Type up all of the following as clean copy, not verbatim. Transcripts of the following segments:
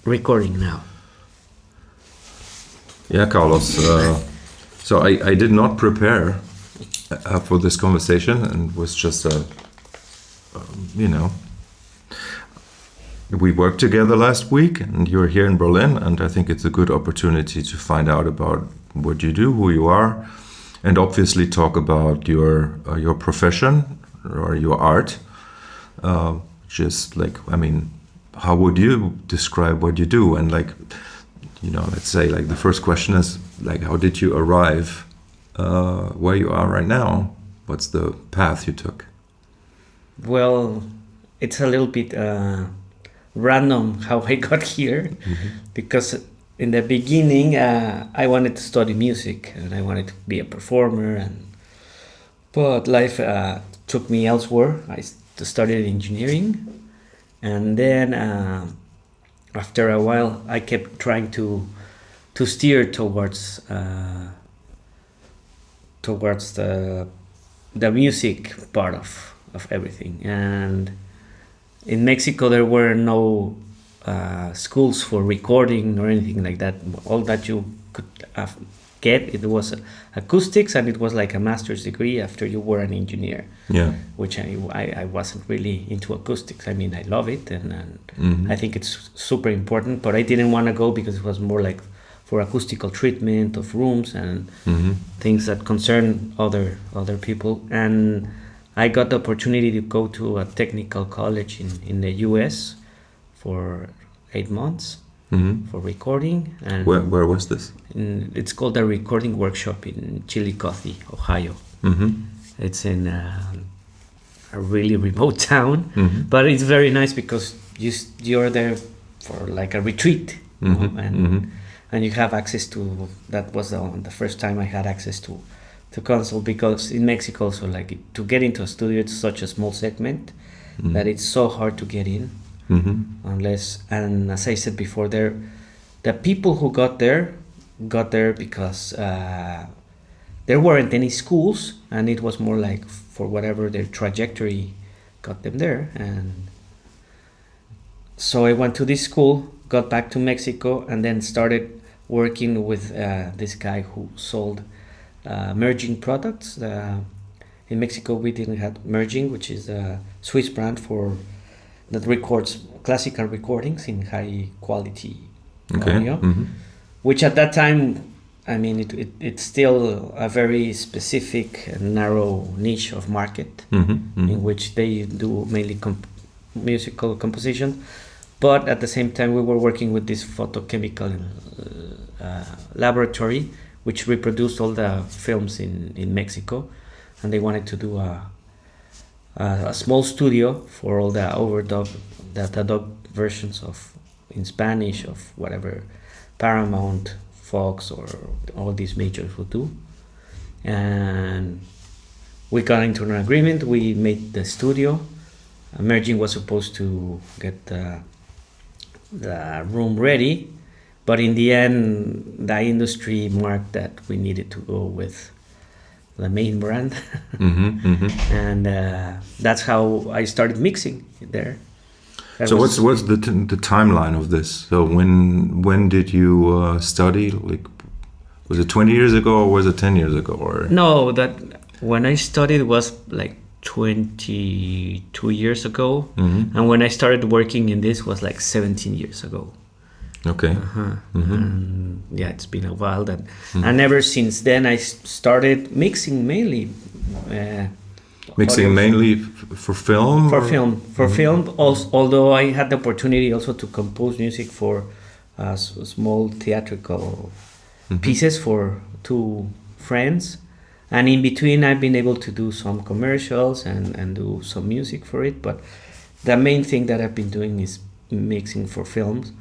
recording now. Yeah, Carlos. So I did not prepare for this conversation, and was just you know, we worked together last week, and you're here in Berlin, and I think it's a good opportunity to find out about what you do, who you are, and obviously talk about your profession or your art. Just like, I mean, how would you describe what you do? And like, you know, let's say like the first question is like, how did you arrive where you are right now? What's the path you took? Well, it's a little bit random how I got here, because in the beginning I wanted to study music and I wanted to be a performer, but life took me elsewhere. I studied engineering, and then after a while I kept trying to steer towards the music part of everything. And in Mexico there were no schools for recording or anything like that. All that you could get, it was acoustics, and it was like a master's degree after you were an engineer. Yeah. Which I wasn't really into acoustics. I mean, I love it, and I think it's super important, but I didn't want to go because it was more like for acoustical treatment of rooms and things that concern other people. And I got the opportunity to go to a technical college in the US for 8 months for recording. And where was this? It's called a recording workshop in Chillicothe, Ohio. It's in a really remote town, but it's very nice because you're there for like a retreat, you know, and you have access to. That was the first time I had access to console, because in Mexico, so like to get into a studio, it's such a small segment that it's so hard to get in, unless, and as I said before, the people who got there because there weren't any schools, and it was more like for whatever their trajectory got them there. And so I went to this school, got back to Mexico, and then started working with this guy who sold merging products. In Mexico we didn't have merging, which is a Swiss brand that records classical recordings in high quality audio, which at that time, I mean, it's still a very specific and narrow niche of market in which they do mainly musical composition. But at the same time we were working with this photochemical laboratory which reproduced all the films in Mexico, and they wanted to do a small studio for all the overdub, the dub versions of in Spanish of whatever Paramount, Fox, or all these majors would do. And we got into an agreement. We made the studio. Merging was supposed to get the room ready, but in the end, the industry marked that we needed to go with the main brand. And that's how I started mixing there. So what's the timeline of this? So when did you study? Like, was it 20 years ago or was it 10 years ago? Or no, that when I studied was like 22 years ago, and when I started working in this was like 17 years ago. Okay. And yeah, it's been a while that, and ever since then I started mixing mainly. Mixing mainly for film? For film. Also, although I had the opportunity also to compose music for small theatrical pieces for two friends. And in between I've been able to do some commercials and do some music for it. But the main thing that I've been doing is mixing for films.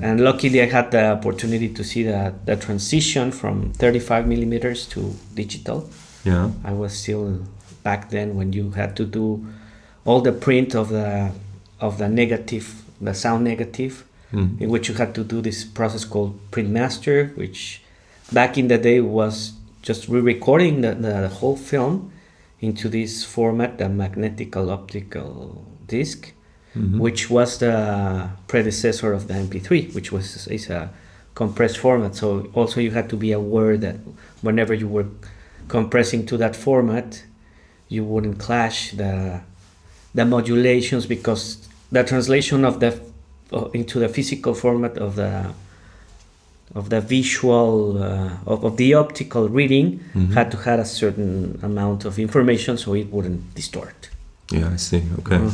And luckily I had the opportunity to see the transition from 35 millimeters to digital. Yeah. I was still back then when you had to do all the print of the negative, the sound negative, in which you had to do this process called print master, which back in the day was just re-recording the whole film into this format, the magnetical optical disc, which was the predecessor of the MP3, which is a compressed format. So also you had to be aware that whenever you were compressing to that format, you wouldn't clash the modulations, because the translation of the into the physical format of the visual of the optical reading had to have a certain amount of information so it wouldn't distort. Yeah, I see. Okay.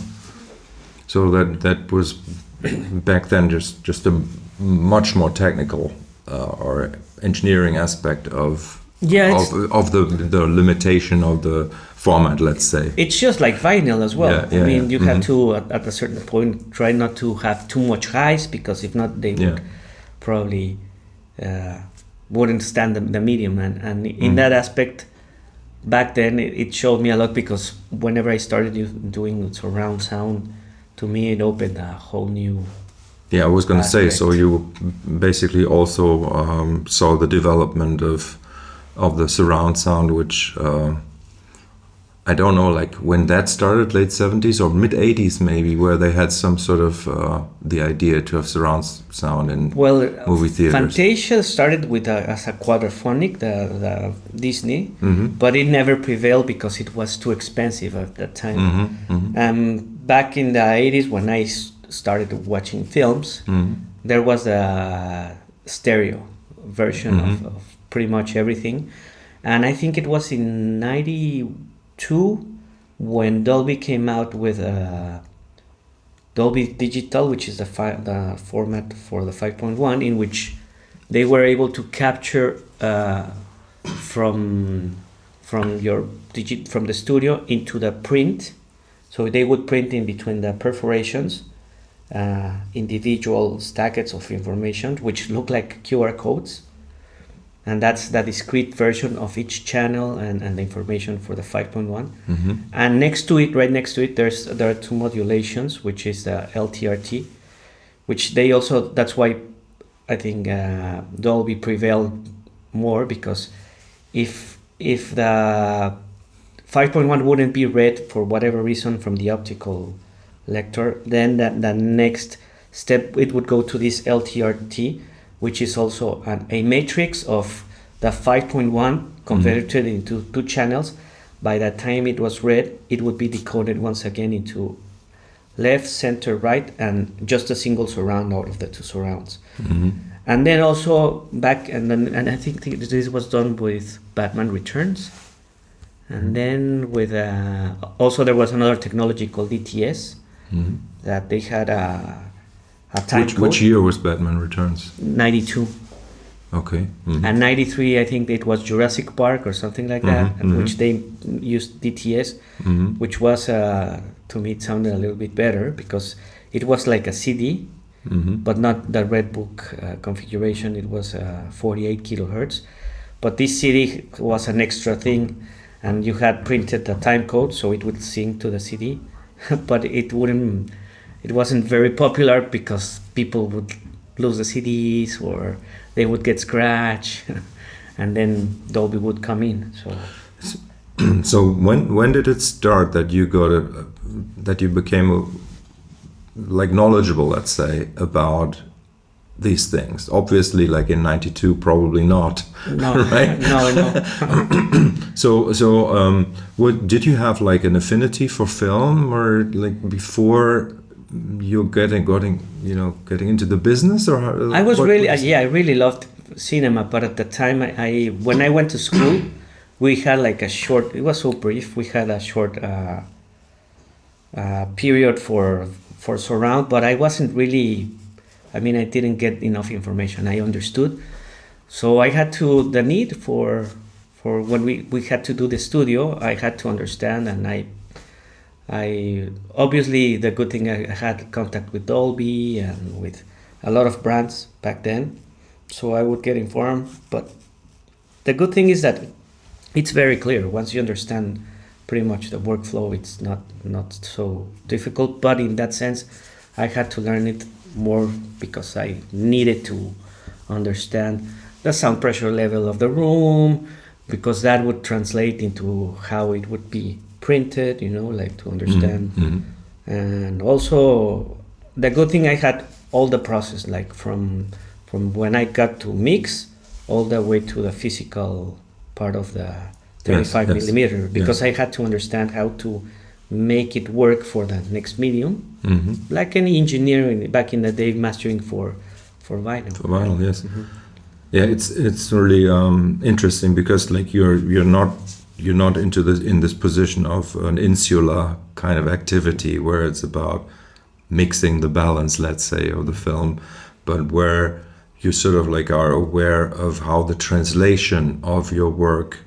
So that was back then just a much more technical or engineering aspect of the limitation of the format, let's say. It's just like vinyl as well. Yeah, I mean, you have to at a certain point try not to have too much highs, because if not, they would probably wouldn't stand the medium. And in that aspect, back then it showed me a lot, because whenever I started doing surround sound, to me it opened a whole new. Yeah, I was going to say, so you basically also saw the development of the surround sound, which I don't know, like when that started, late 70s or mid 80s maybe, where they had some sort of the idea to have surround sound in movie theaters. Fantasia started with as a quadraphonic, the Disney, but it never prevailed because it was too expensive at that time. Back in the 80s, when I started watching films, there was a stereo version of pretty much everything. And I think it was in 92 when Dolby came out with Dolby Digital, which is the format for the 5.1, in which they were able to capture from the studio into the print. So they would print in between the perforations individual stackets of information, which look like QR codes. And that's the discrete version of each channel and the information for the 5.1. And right next to it, there are two modulations, which is the LTRT, which that's why I think Dolby prevailed more, because if the 5.1 wouldn't be read for whatever reason from the optical lector, then the next step, it would go to this LTRT, which is also a matrix of the 5.1 converted into two channels. By the time it was read, it would be decoded once again into left, center, right, and just a single surround out of the two surrounds. And then also and I think this was done with Batman Returns. And then with also there was another technology called DTS that they had a time code. Which year was Batman Returns? 92. Okay. And 93, I think it was Jurassic Park or something like that, which they used DTS, which was, to me, it sounded a little bit better, because it was like a CD, but not the Red Book configuration. It was 48 kilohertz. But this CD was an extra thing, and you had printed the time code, so it would sync to the CD, but it wasn't very popular, because people would lose the CDs or they would get scratched, and then Dolby would come in. So when did it start that you became like knowledgeable, let's say, about these things? Obviously, like in 92, probably not. No, right? No. So what did you have, like an affinity for film, or like before you getting into the business, or how, I really loved cinema, but at the time when I went to school, we had like it was so brief, we had a short period for surround, but I wasn't really, I didn't get enough information. I understood, so I had the need for when we had to do the studio, I had to understand, and I obviously, the good thing, I had contact with Dolby and with a lot of brands back then, so I would get informed. But the good thing is that it's very clear. Once you understand pretty much the workflow, it's not so difficult. But in that sense, I had to learn it more, because I needed to understand the sound pressure level of the room, because that would translate into how it would be printed, like to understand And also the good thing, I had all the process, like from when I got to mix all the way to the physical part of the 35 millimeter, because I had to understand how to make it work for the next medium, like any engineer back in the day mastering for vinyl. For vinyl, yes. Yeah, it's really interesting because like you're not in this position of an insular kind of activity where it's about mixing the balance, let's say, of the film, but where you sort of like are aware of how the translation of your work,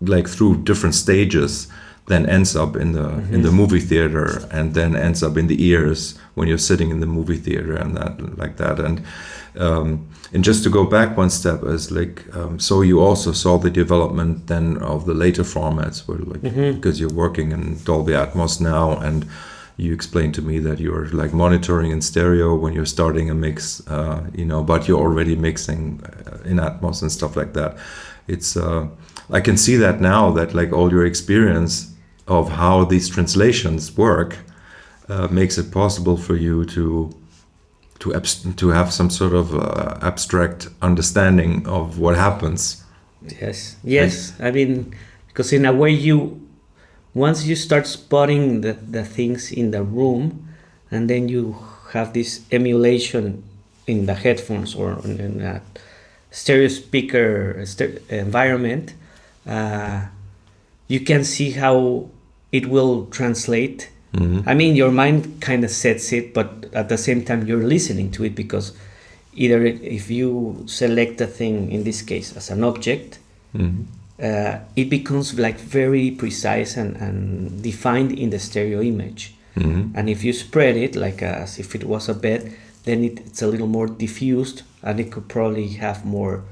like through different stages, then ends up in the movie theater, and then ends up in the ears when you're sitting in the movie theater, and that like that. And just to go back one step, is like so you also saw the development then of the later formats, where like because you're working in Dolby Atmos now, and you explained to me that you're like monitoring in stereo when you're starting a mix, but you're already mixing in Atmos and stuff like that. It's I can see that now, that like all your experience of how these translations work makes it possible for you to have some sort of abstract understanding of what happens. Yes. I mean, because in a way, once you start spotting the things in the room, and then you have this emulation in the headphones or in a stereo speaker environment, you can see how it will translate. I mean, your mind kind of sets it, but at the same time you're listening to it, because either if you select the thing, in this case as an object, it becomes like very precise and defined in the stereo image. And if you spread it like as if it was a bed, then it's a little more diffused, and it could probably have more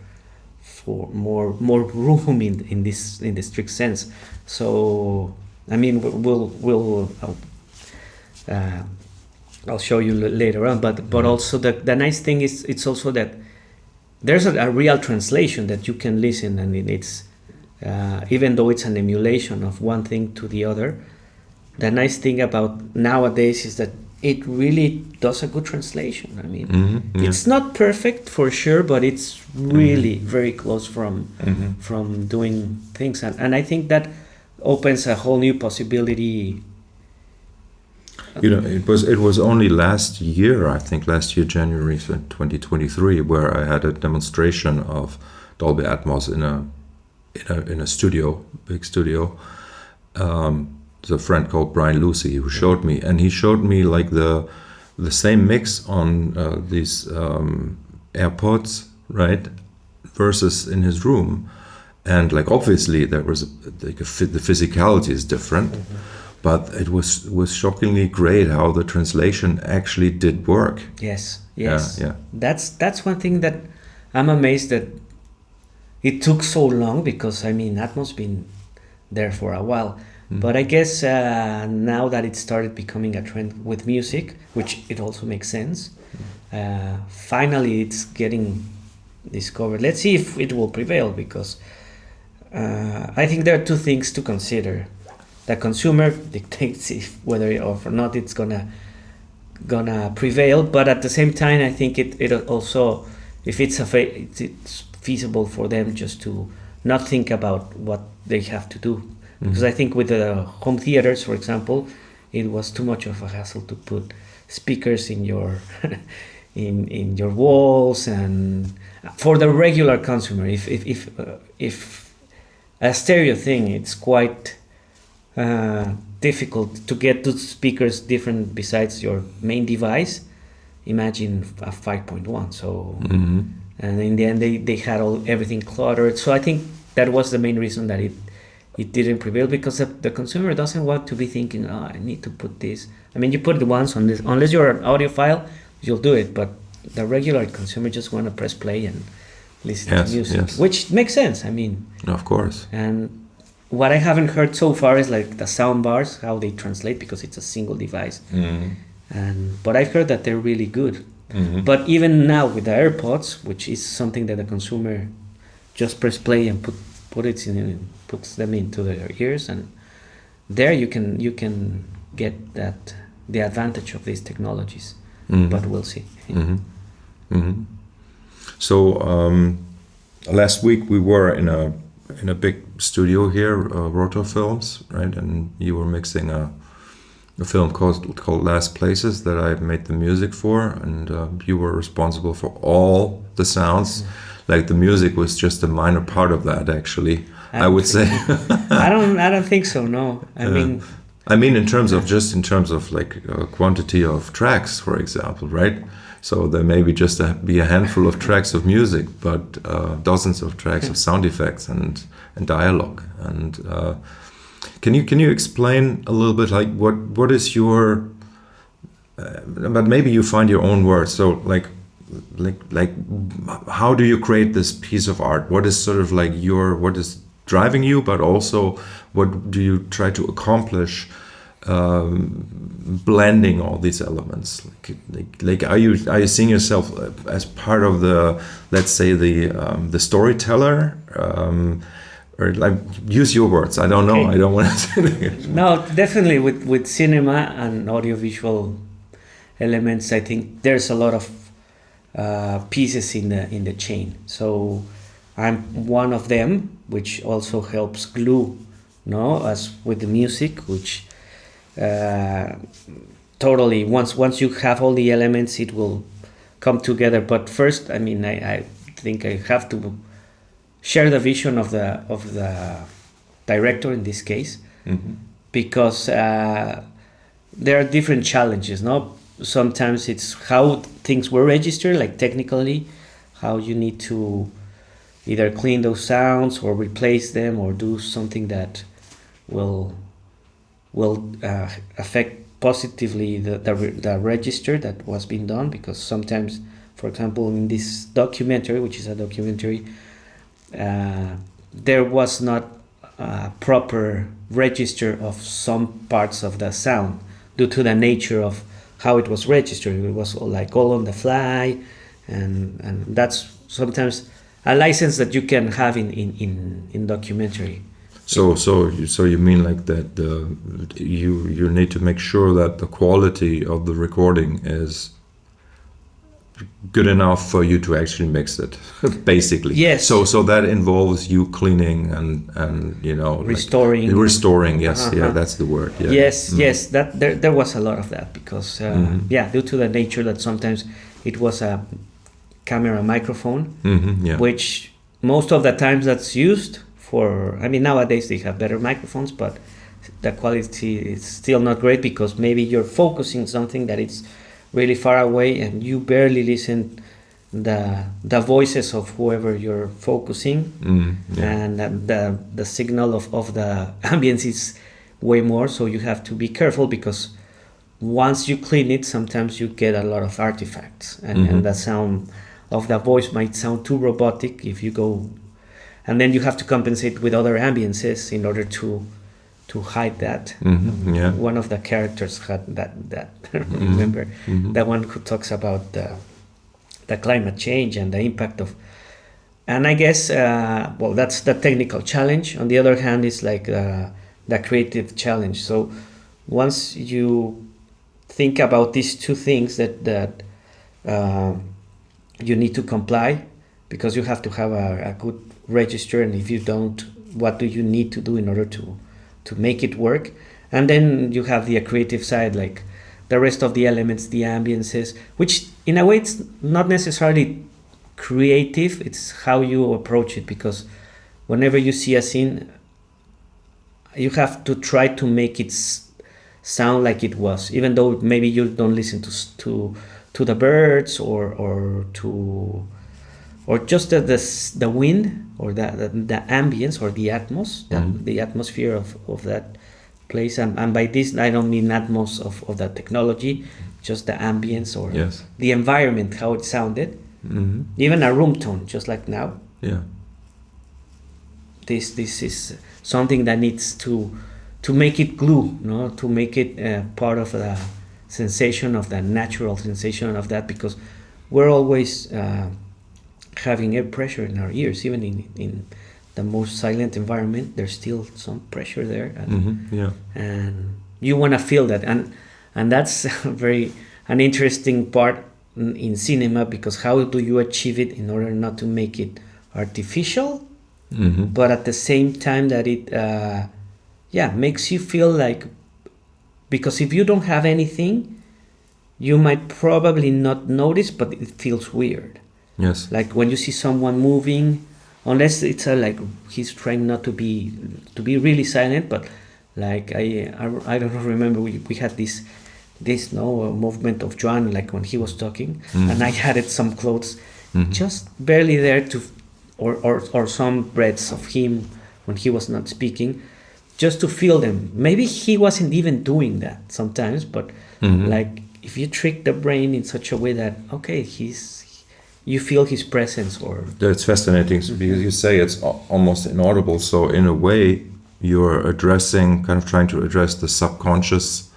room in the strict sense. So I mean, I'll show you later on, but also the nice thing is it's also that there's a real translation that you can listen, and it's even though it's an emulation of one thing to the other, the nice thing about nowadays is that it really does a good translation. I mean, it's not perfect for sure, but it's really very close from doing things, and I think that opens a whole new possibility. It was only last year January 2023, where I had a demonstration of Dolby Atmos in a studio, big studio. There's a friend called Brian Lucy who showed me, and he showed me like the same mix on these AirPods, right, versus in his room, and like obviously there was the physicality is different. But it was shockingly great how the translation actually did work. Yes. Yeah. That's one thing that I'm amazed that it took so long, because I mean, Atmos been there for a while. But I guess now that it started becoming a trend with music, which it also makes sense, finally it's getting discovered. Let's see if it will prevail, because I think there are two things to consider. The consumer dictates whether or not it's gonna prevail, but at the same time, I think it also, if it's feasible for them just to not think about what they have to do, because I think with the home theaters, for example, it was too much of a hassle to put speakers in your in your walls, and for the regular consumer, if a stereo thing, it's quite difficult to get two speakers different besides your main device. Imagine a 5.1. So and in the end they had everything cluttered. So I think that was the main reason that it didn't prevail, because the consumer doesn't want to be thinking, I need to put this. I mean, you put it once on this, unless you're an audiophile, you'll do it, but the regular consumer just want to press play and listen to music, which makes sense. I mean, of course. And what I haven't heard so far is like the sound bars, how they translate, because it's a single device. But I've heard that they're really good. But even now with the AirPods, which is something that the consumer just press play and puts them into their ears, and there you can get the advantage of these technologies. But we'll see. So last week we were in a big studio here, Rotor Films, right? And you were mixing a film called Last Places that I made the music for, and you were responsible for all the sounds. Like the music was just a minor part of that, actually. I would say. I don't think so. No, I mean in terms of like quantity of tracks, for example, right? So there may be just be a handful of tracks of music, but dozens of tracks of sound effects and dialogue. And can you explain a little bit like what is your? But maybe you find your own words. So like how do you create this piece of art? What is sort of like what is driving you, but also what do you try to accomplish? Blending all these elements, like are you seeing yourself as part of the, let's say, the storyteller, or like, use your words? I don't know. I don't want to. No, definitely with cinema and audiovisual elements, I think there's a lot of pieces in the chain. So I'm one of them, which also helps glue, as with the music, which. Totally. Once you have all the elements, it will come together. But first, I think I have to share the vision of the director in this case, because there are different challenges. No, sometimes it's how things were registered, like technically, how you need to either clean those sounds or replace them or do something that will affect positively the register that was being done, because sometimes, for example, in this documentary, which is a documentary, there was not a proper register of some parts of the sound due to the nature of how it was registered. It was all on the fly, and that's sometimes a license that you can have in documentary. So you mean like that you need to make sure that the quality of the recording is good enough for you to actually mix it, basically. Yes. So that involves you cleaning and restoring. Like, restoring. Yes. Yeah, that's the word. Yeah. Yes. Yes. That there was a lot of that because due to the nature that sometimes it was a camera microphone, which most of the times that's used. Nowadays they have better microphones, but the quality is still not great because maybe you're focusing something that is really far away and you barely listen the voices of whoever you're focusing, and the signal of the ambience is way more. So you have to be careful because once you clean it, sometimes you get a lot of artifacts, and the sound of the voice might sound too robotic if you go. And then you have to compensate with other ambiences in order to hide that. One of the characters had that remember, the one who talks about the climate change and the impact of. And I guess that's the technical challenge. On the other hand, it's like the creative challenge. So once you think about these two things that you need to comply, because you have to have a good register, and if you don't, what do you need to do in order to make it work? And then you have the creative side, like the rest of the elements, the ambiences, which in a way it's not necessarily creative, it's how you approach it, because whenever you see a scene, you have to try to make it sound like it was, even though maybe you don't listen to the birds or just the wind or the ambience or the the atmosphere of that place. And by this I don't mean atmos of the technology, just the ambience or the environment, how it sounded. Even a room tone, just like now. This is something that needs to make it glue, to make it part of the sensation, of the natural sensation of that, because we're always having air pressure in our ears. Even in the most silent environment, there's still some pressure there, and you want to feel that, and that's very an interesting part in cinema, because how do you achieve it in order not to make it artificial, but at the same time that it makes you feel like, because if you don't have anything, you might probably not notice, but it feels weird. Yes. Like when you see someone moving, unless it's like he's trying not to be really silent, but like I don't remember, we had this movement of Joan, like when he was talking, and I had some clothes just barely there to, or some breaths of him when he was not speaking, just to feel them. Maybe he wasn't even doing that sometimes, but like if you trick the brain in such a way that, okay, you feel his presence. Or that's fascinating because you say it's almost inaudible. So in a way, you're trying to address the subconscious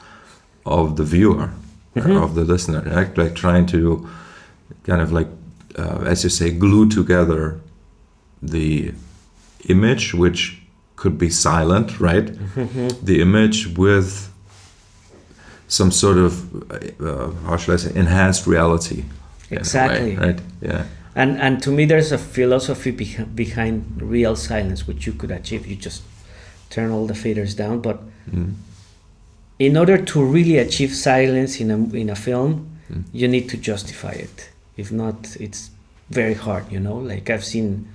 of the viewer, of the listener, right? Like trying to kind of like, as you say, glue together the image, which could be silent, right? The image with some sort of, how should I say, enhanced reality. Exactly. Way, right? Yeah. And to me, there's a philosophy behind real silence, which you could achieve. You just turn all the faders down, but in order to really achieve silence in a film, you need to justify it. If not, it's very hard. Like I've seen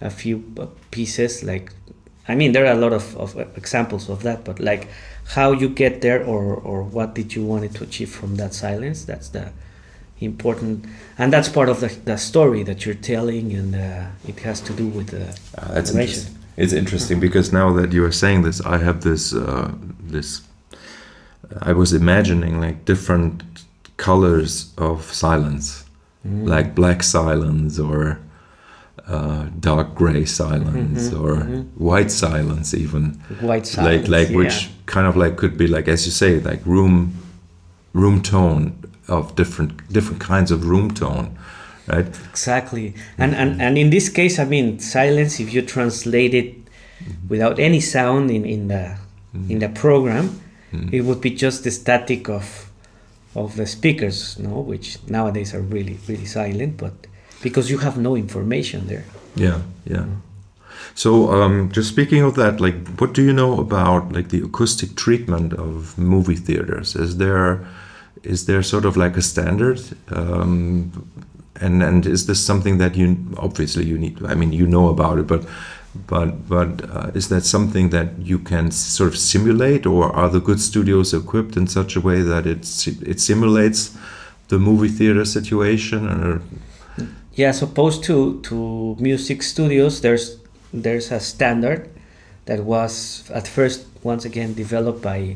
a few pieces. Like, I mean, there are a lot of examples of that, but like how you get there, or what did you want it to achieve from that silence? That's the important, and that's part of the story that you're telling, and it has to do with the that's interesting. It's interesting because now that you are saying this, I have this I was imagining like different colors of silence, like black silence, or dark gray silence, or white silence, even white silence, like which kind of like could be like, as you say, like room tone, of different kinds of room tone, right? Exactly. And in this case, I mean, silence, if you translate it without any sound in the program, it would be just the static of the speakers, which nowadays are really, really silent, but because you have no information there. Yeah. So just speaking of that, like, what do you know about like the acoustic treatment of movie theaters? Is there sort of like a standard, and is this something that you need? I mean, you know about it, but is that something that you can sort of simulate, or are the good studios equipped in such a way that it simulates the movie theater situation? Or? Yeah, as opposed to music studios, there's a standard that was at first, once again, developed by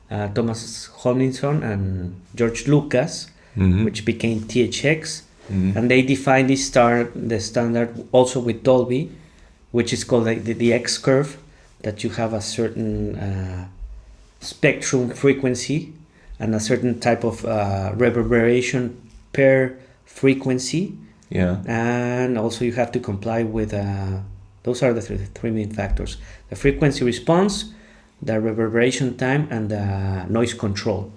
Thomas Homlinson and George Lucas, which became THX, and they defined the standard also with Dolby, which is called the X curve, that you have a certain spectrum frequency and a certain type of reverberation per frequency. Yeah. And also you have to comply with those are the three main factors: the frequency response, the reverberation time, and the noise control.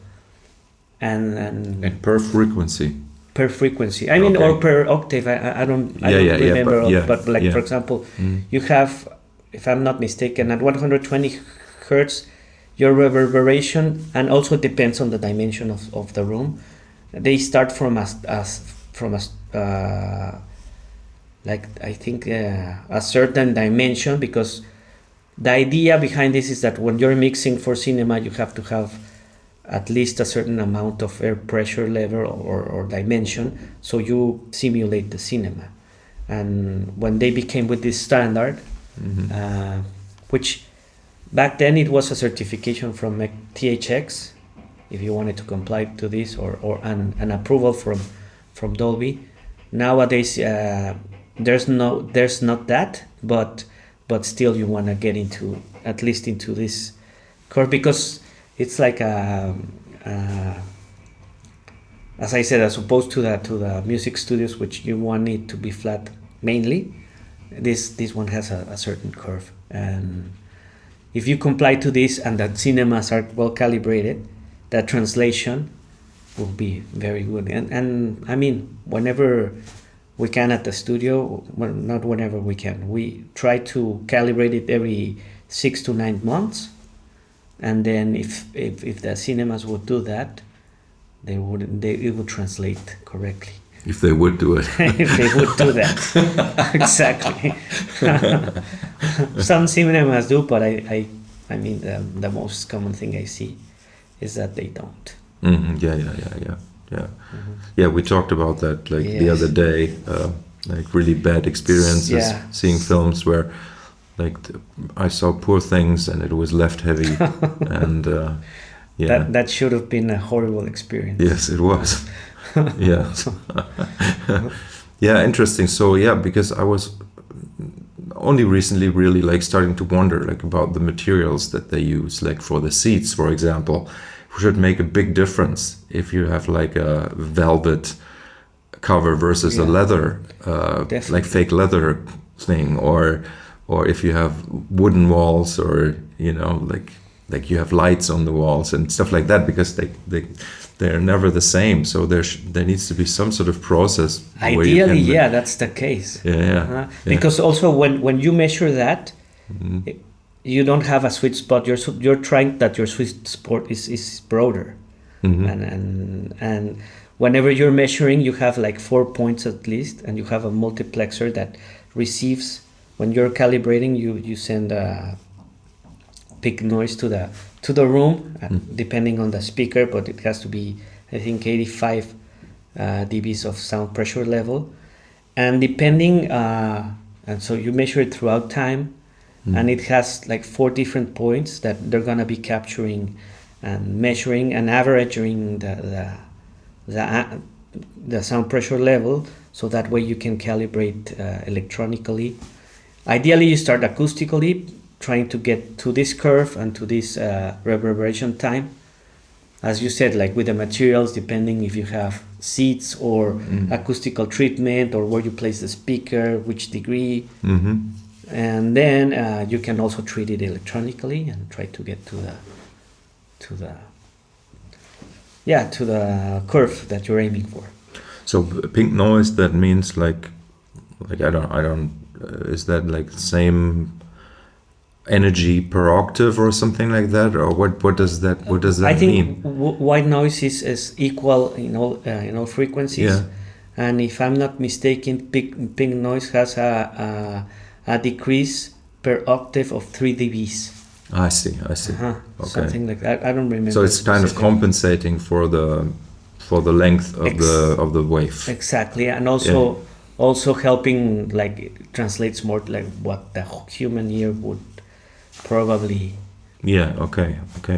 And per frequency. Per frequency. I mean, okay. Or per octave. I don't remember. But for example, you have, if I'm not mistaken, at 120 hertz, your reverberation, and also depends on the dimension of the room. They start from like I think a certain dimension, because the idea behind this is that when you're mixing for cinema, you have to have at least a certain amount of air pressure level or dimension, so you simulate the cinema. And when they became with this standard, which back then it was a certification from THX, if you wanted to comply to this, or an approval from Dolby. Nowadays there's not that, but still you want to get into at least into this curve, because it's like as I said, as opposed to the music studios, which you want it to be flat mainly. This one has a certain curve, and if you comply to this and that cinemas are well calibrated, that translation will be very good. And I mean, whenever we can at the studio, well, not whenever we can, we try to calibrate it every 6 to 9 months. And then if the cinemas would do that, it would translate correctly. If they would do it. If they would do that. Exactly. Some cinemas do, but I mean, the most common thing I see is that they don't. Mm-hmm. Yeah. Mm-hmm. Yeah, we talked about that the other day, like really bad experiences seeing films where I saw Poor Things and it was left heavy. And that should have been a horrible experience. Yes, it was. Yeah. Yeah, interesting. So because I was only recently really starting to wonder about the materials that they use, for the seats, for example, should make a big difference if you have a velvet cover versus a leather, fake leather thing, or if you have wooden walls, or you have lights on the walls and stuff like that, because they're never the same. So there needs to be some sort of process. Ideally, that's the case. Because also when you measure that, you don't have a sweet spot. You're trying that your sweet spot is broader, and whenever you're measuring, you have 4 points at least, and you have a multiplexer that receives. When you're calibrating, you send a peak noise to the room, depending on the speaker, but it has to be, I think, 85 dBs of sound pressure level, and depending, and so you measure it throughout time, and it has 4 different points that they're gonna be capturing and measuring and averaging the sound pressure level, so that way you can calibrate electronically. Ideally, you start acoustically, trying to get to this curve and to this reverberation time. As you said, with the materials, depending if you have seats or acoustical treatment, or where you place the speaker, which degree. And then you can also treat it electronically and try to get to the curve that you're aiming for. So pink noise, that means I don't is that same energy per octave or something like that, or what does that mean? I think white noise is equal in all frequencies, and if I'm not mistaken, pink noise has a decrease per octave of 3 dBs. I see. Okay. Something like that. I don't remember. So it's kind of compensating for the length of the wave. Exactly, and also helping it translates more what the human ear would probably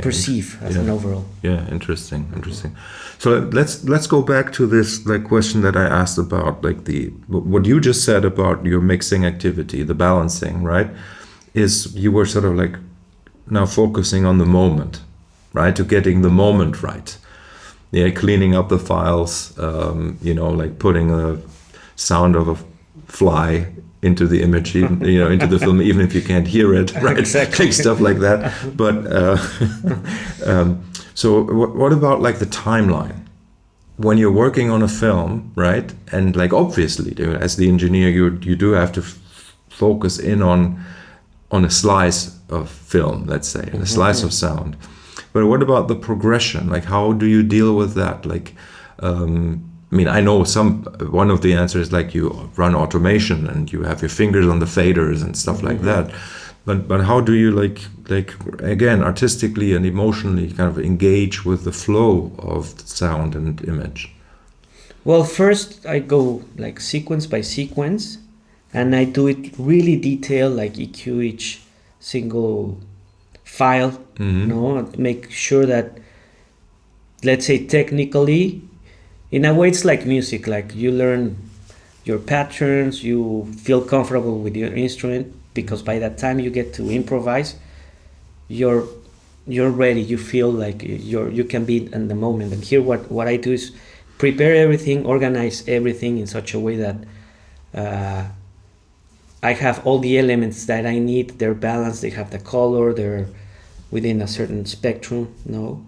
perceive as an overall. Yeah, interesting. So let's go back to this question that I asked about what you just said about your mixing activity, the balancing, right? Is you were sort of now focusing on the moment, right? To getting the moment right. Yeah, cleaning up the files, putting a sound of a fly into the image, into the film, even if you can't hear it, right? Exactly. Stuff like that. But so what about the timeline? When you're working on a film, right? And obviously, as the engineer, you do have to focus in on a slice of film, let's say, a slice of sound. But what about the progression? How do you deal with that? I know one of the answers you run automation and you have your fingers on the faders and stuff like that. But how do you again, artistically and emotionally kind of engage with the flow of sound and image? Well, first I go sequence by sequence, and I do it really detailed, EQ each single file, make sure that, let's say, technically, in a way it's like music, you learn your patterns, you feel comfortable with your instrument, because by that time you get to improvise, you're ready, you feel you can be in the moment. And here what I do is prepare everything, organize everything in such a way that I have all the elements that I need. They're balanced. They have the color. They're within a certain spectrum. No,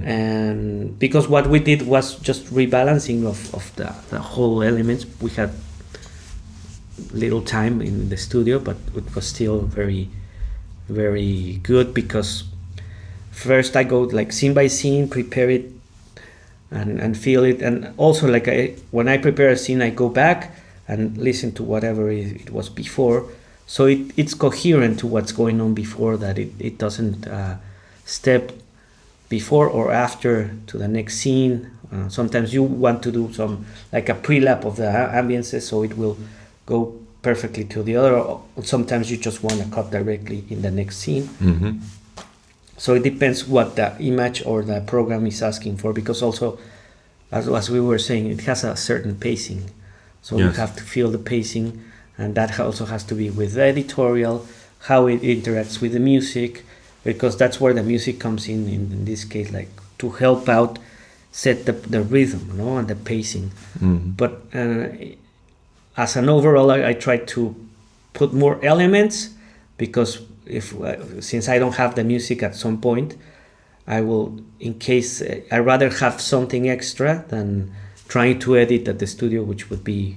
and because what we did was just rebalancing of the whole elements. We had little time in the studio, but it was still very, very good because first I go like scene by scene, prepare it and feel it, and also like when I prepare a scene, I go back and listen to whatever it was before, so it's coherent to what's going on before, that it doesn't step before or after to the next scene. Sometimes you want to do some like a pre-lap of the ambiences, so it will go perfectly to the other. Sometimes you just want to cut directly in the next scene. Mm-hmm. So it depends what the image or the program is asking for, because also, as we were saying, it has a certain pacing. So Yes. you have to feel the pacing, and that also has to be with the editorial, how it interacts with the music, because that's where the music comes in this case, like to help out set the rhythm, and the pacing. Mm-hmm. But as an overall, I try to put more elements, because since I don't have the music at some point, I will, in case I rather have something extra than trying to edit at the studio, which would be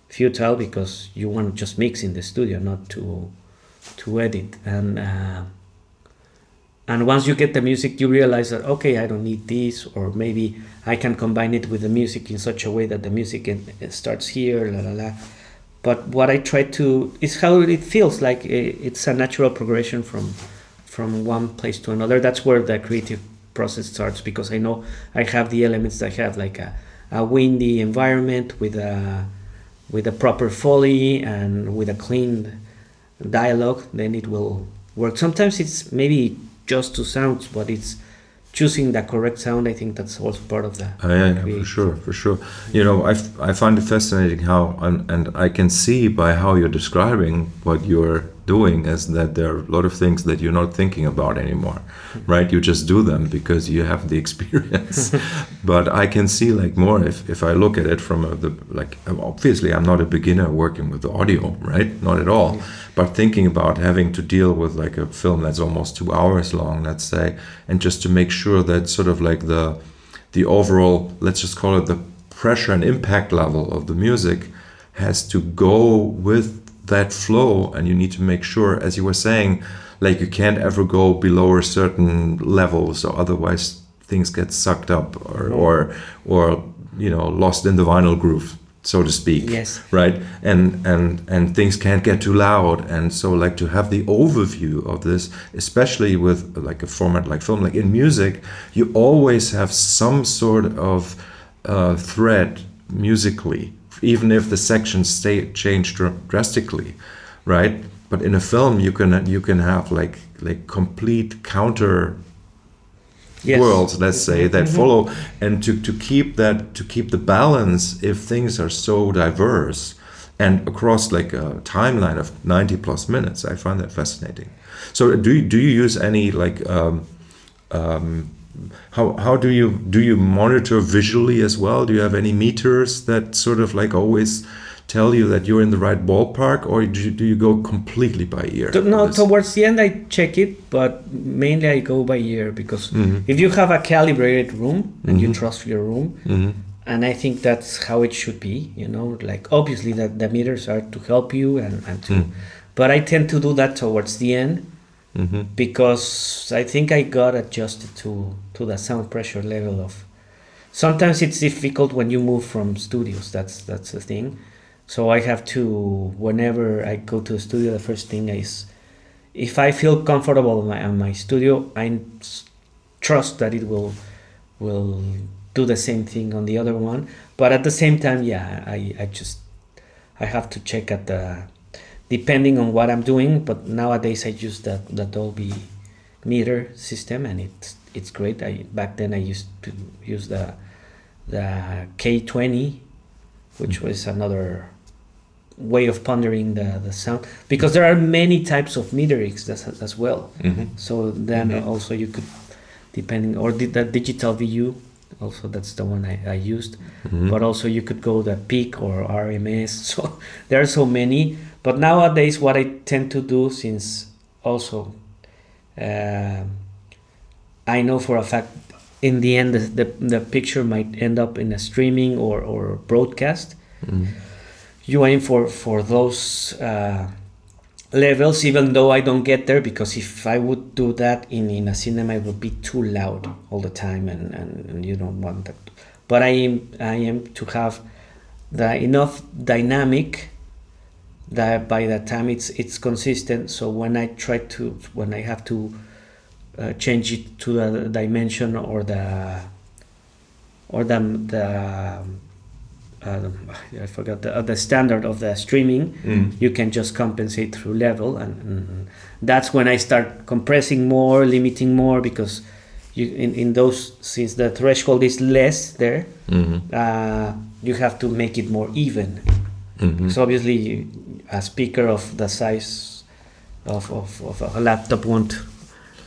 futile, because you want to just mix in the studio, not to edit. And once you get the music, you realize that, okay, I don't need this, or maybe I can combine it with the music in such a way that the music starts here, la la la. But what I try to is how it feels like it's a natural progression from one place to another. That's where the creative process starts, because I know I have the elements. I have like a windy environment with a proper Foley and with a clean dialogue. Then it will work. Sometimes it's maybe just two sounds, but it's choosing the correct sound. I think that's also part of the Yeah, for sure. I find it fascinating how, and I can see by how you're describing what you're doing, is that there are a lot of things that you're not thinking about anymore, right? You just do them because you have the experience. But I can see like more if I look at it from obviously I'm not a beginner working with audio, right? Not at all. Yeah. But thinking about having to deal with like a film that's almost 2 hours long, let's say, and just to make sure that sort of like the overall, let's just call it the pressure and impact level of the music has to go with that flow, and you need to make sure, as you were saying, like you can't ever go below a certain level, so otherwise things get sucked up or lost in the vinyl groove, so to speak. Yes. Right. And things can't get too loud, and so like to have the overview of this, especially with like a format like film, like in music, you always have some sort of thread musically, even if the sections change drastically, right? But in a film, you can have like complete counter worlds, let's say, that follow, and to keep the balance, if things are so diverse and across like a timeline of 90 plus minutes. I find that fascinating. So do you use any like how do you monitor visually as well? Do you have any meters that sort of like always tell you that you're in the right ballpark, or do you go completely by ear? No, towards the end I check it, but mainly I go by ear, because if you have a calibrated room and you trust your room, and I think that's how it should be, like obviously that the meters are to help you and to, but I tend to do that towards the end. Because I think I got adjusted to the sound pressure level of. Sometimes it's difficult when you move from studios. That's the thing. So I have to, whenever I go to the studio, the first thing is, if I feel comfortable in my studio, I trust that it will do the same thing on the other one. But at the same time, yeah, I have to check at the. Depending on what I'm doing, but nowadays I use the Dolby meter system, and it's great. Back then I used to use the K20, which was another way of pondering the sound, because there are many types of meterings as well. So then also you could, depending, or the digital VU, also that's the one I used, but also you could go the peak or RMS. So there are so many. But nowadays, what I tend to do, since also I know for a fact in the end the picture might end up in a streaming or broadcast. You aim for those levels, even though I don't get there, because if I would do that in a cinema, it would be too loud all the time, and you don't want that. But I am to have the enough dynamic that by the time it's consistent. So when I have to change it to the dimension or the I forgot the standard of the streaming, you can just compensate through level, and that's when I start compressing more, limiting more, because you in those, since the threshold is less there, you have to make it more even. So obviously a speaker of the size of a laptop won't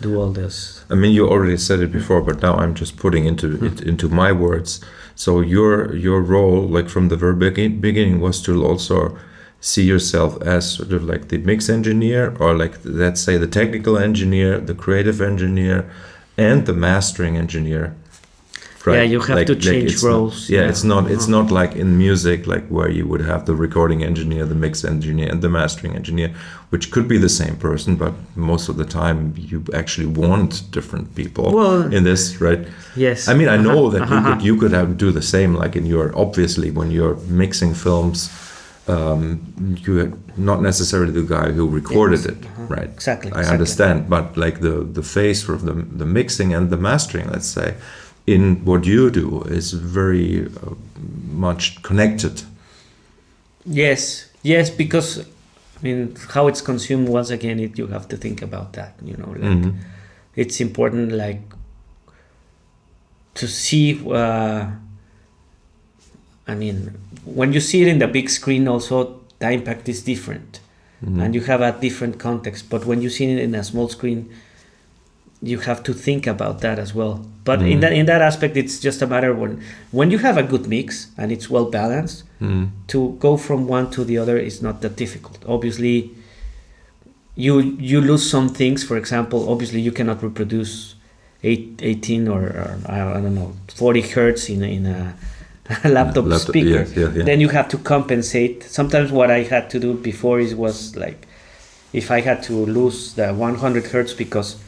do all this. I mean, you already said it before, but now I'm just putting into my words. So your role, like from the very beginning, was to also see yourself as sort of like the mix engineer, or like, let's say, the technical engineer, the creative engineer, and the mastering engineer. Right? Yeah, you have to change roles. It's not like in music, like where you would have the recording engineer, the mix engineer, and the mastering engineer, which could be the same person, but most of the time you actually want different people in this, right? Yes. I mean, I know that you could do the same, like obviously when you're mixing films, you're not necessarily the guy who recorded it, right? Exactly. I understand, but like the phase of the mixing and the mastering, let's say, in what you do is very much connected. Yes, because I mean, how it's consumed, once again, you have to think about that. Like it's important, like to see. I mean, when you see it in the big screen, also the impact is different, and you have a different context. But when you see it in a small screen, you have to think about that as well. But in that aspect, it's just a matter when you have a good mix and it's well balanced, to go from one to the other is not that difficult. Obviously, you lose some things. For example, obviously you cannot reproduce 18 or I don't know 40 hertz in a laptop speaker. Yeah. Then you have to compensate. Sometimes what I had to do before was like, if I had to lose the 100 hertz because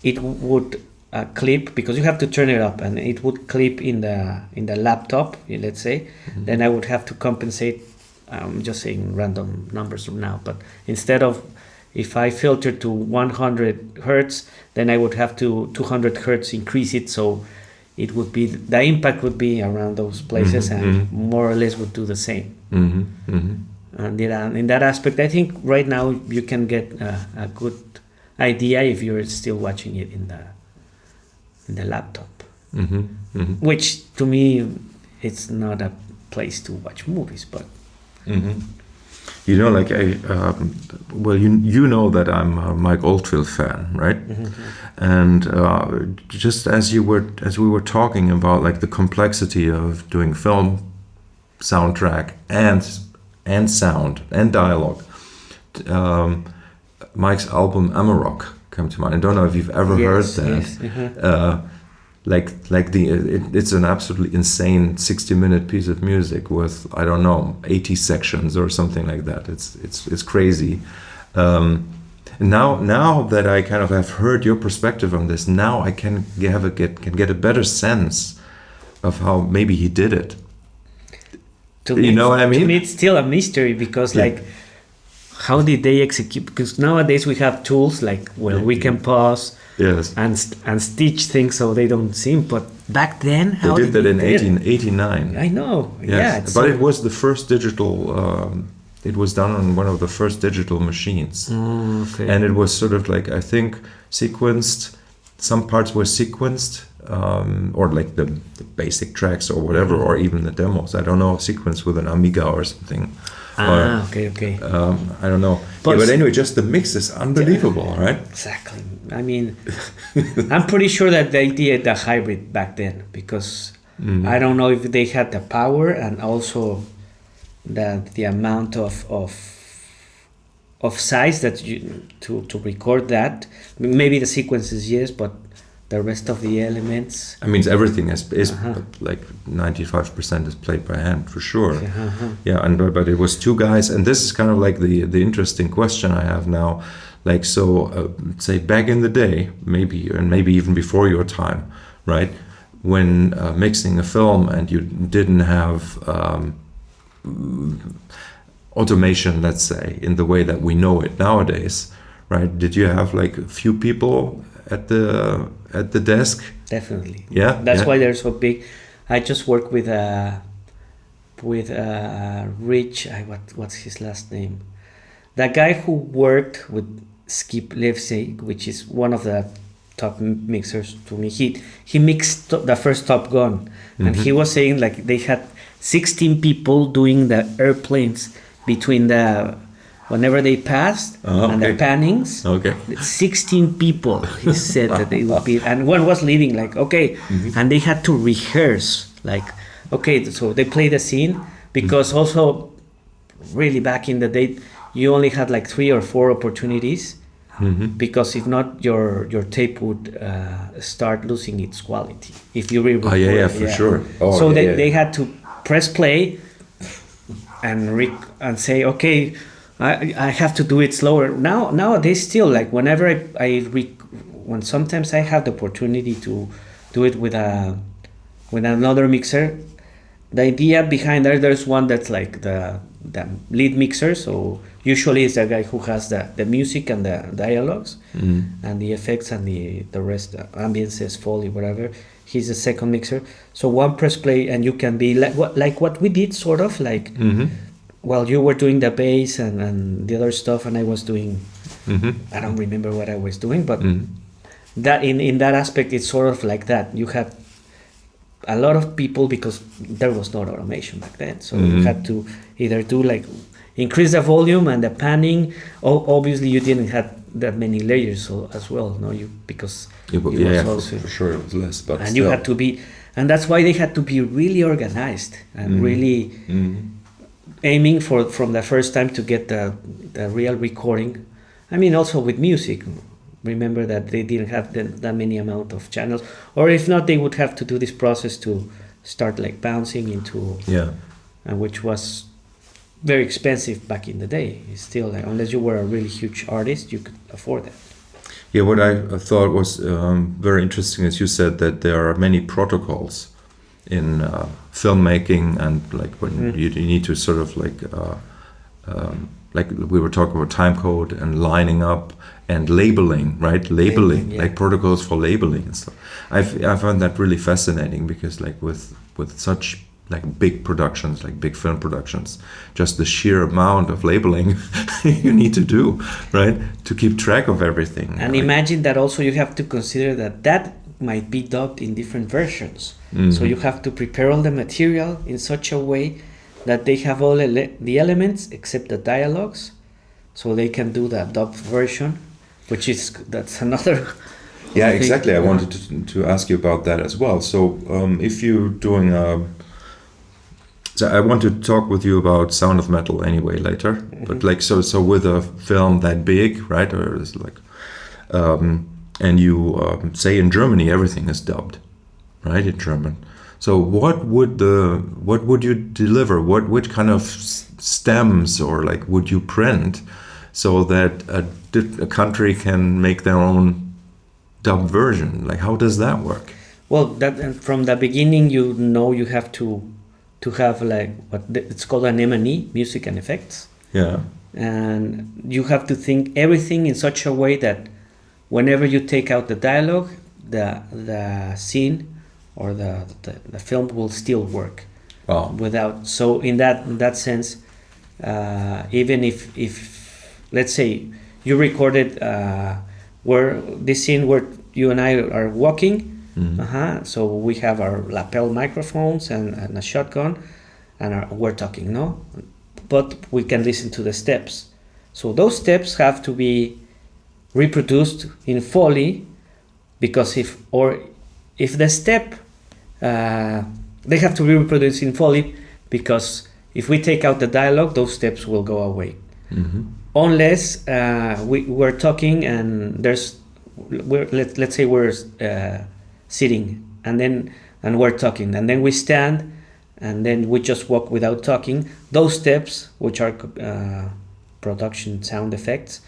it would clip, because you have to turn it up, and it would clip in the laptop, let's say, then I would have to compensate. I'm just saying random numbers from now, but instead of, if I filter to 100 hertz, then I would have to 200 hertz increase it, so it would be, the impact would be around those places, and more or less would do the same. And in that aspect, I think right now you can get a good idea if you're still watching it in the laptop, which to me it's not a place to watch movies, but like you know that I'm a Mike Oldfield fan, right? And just as we were talking about like the complexity of doing film, soundtrack, and sound and dialogue, Mike's album Amarok came to mind. I don't know if you've ever heard that. It's an absolutely insane 60-minute piece of music with, I don't know, 80 sections or something like that. It's crazy. Now that I kind of have heard your perspective on this, now I can get a better sense of how maybe he did it. You know what I mean? To me, it's still a mystery, because like, how did they execute? Because nowadays we have tools like we can pause and stitch things so they don't seem. But back then, how they did that in 1889. I know. Yes. But it was the first digital. It was done on one of the first digital machines, and it was sort of like, I think, sequenced. Some parts were sequenced, or like the basic tracks or whatever, or even the demos. I don't know, sequenced with an Amiga or something. Okay. I don't know. But anyway, just the mix is unbelievable, right? Exactly. I mean, I'm pretty sure that they did the hybrid back then, because I don't know if they had the power and also the amount of of size that you to record that. Maybe the sequences, yes, but the rest of the elements. I mean, everything is like 95% is played by hand for sure. Yeah, and but it was two guys, and this is kind of like the interesting question I have now. Like, so say back in the day, maybe even before your time, right? When mixing a film and you didn't have automation, let's say, in the way that we know it nowadays, right? Did you have like a few people at the desk? Definitely. Yeah. That's why they're so big. I just work with Rich. What's his last name? That guy who worked with Skip Livesey, which is one of the top mixers to me. He mixed the first Top Gun, and he was saying like they had 16 people doing the airplanes between the whenever they passed and the pannings. 16 people, he said that they would be, and one was leading like and they had to rehearse like so they played the scene because also really back in the day you only had like 3 or 4 opportunities. Because if not, your tape would start losing its quality. If you re-record, for sure. So they had to press play and say, okay, I have to do it slower. Nowadays, still like whenever when sometimes I have the opportunity to do it with another mixer. The idea behind there's one that's like the lead mixer, so usually it's the guy who has the music and the dialogues and the effects and the rest, the ambiences, Foley, whatever. He's the second mixer. So one press play and you can be like what we did, sort of like while you were doing the bass and the other stuff and I was doing, I don't remember what I was doing, but that in that aspect it's sort of like that. You had a lot of people because there was no automation back then, so you had to either do like increase the volume and the panning. Obviously you didn't have that many layers as well, no, because for sure it was less, but and still. you had to be, and that's why they had to be really organized and really aiming from the first time to get the real recording. I mean, also with music, remember that they didn't have that many amount of channels, or if not, they would have to do this process to start like bouncing into, and which was very expensive back in the day. It's still like, unless you were a really huge artist, you could afford that. Yeah, what I thought was very interesting is you said that there are many protocols in filmmaking, and like when you need to sort of like we were talking about time code and lining up and labeling, right? Labeling, like protocols for labeling and stuff. I found that really fascinating because like with such like big productions, like big film productions, just the sheer amount of labeling you need to do, right? To keep track of everything. And imagine that also you have to consider that might be dubbed in different versions. So you have to prepare all the material in such a way that they have all the elements except the dialogues, so they can do the dubbed version, that's another. Yeah, exactly. I wanted to ask you about that as well. So if you're doing so I want to talk with you about Sound of Metal anyway later, but like so with a film that big, right? Or it's like, and you say in Germany everything is dubbed, right? In German. So what would you deliver? Which kind of stems or like would you print so that a country can make their own dubbed version? Like how does that work? Well, that from the beginning, you have to have like it's called an M&E, music and effects. Yeah. And you have to think everything in such a way that whenever you take out the dialogue, the scene or the film will still work. Without. So in that sense, even if let's say you recorded where this scene where you and I are walking. So we have our lapel microphones and a shotgun, and we're talking, no? But we can listen to the steps. So those steps have to be reproduced in Foley, because if the step, they have to be reproduced in Foley, because if we take out the dialogue, those steps will go away. unless we're talking and let's say we're sitting and we're talking, and then we stand and then we just walk without talking. Those steps, which are production sound effects,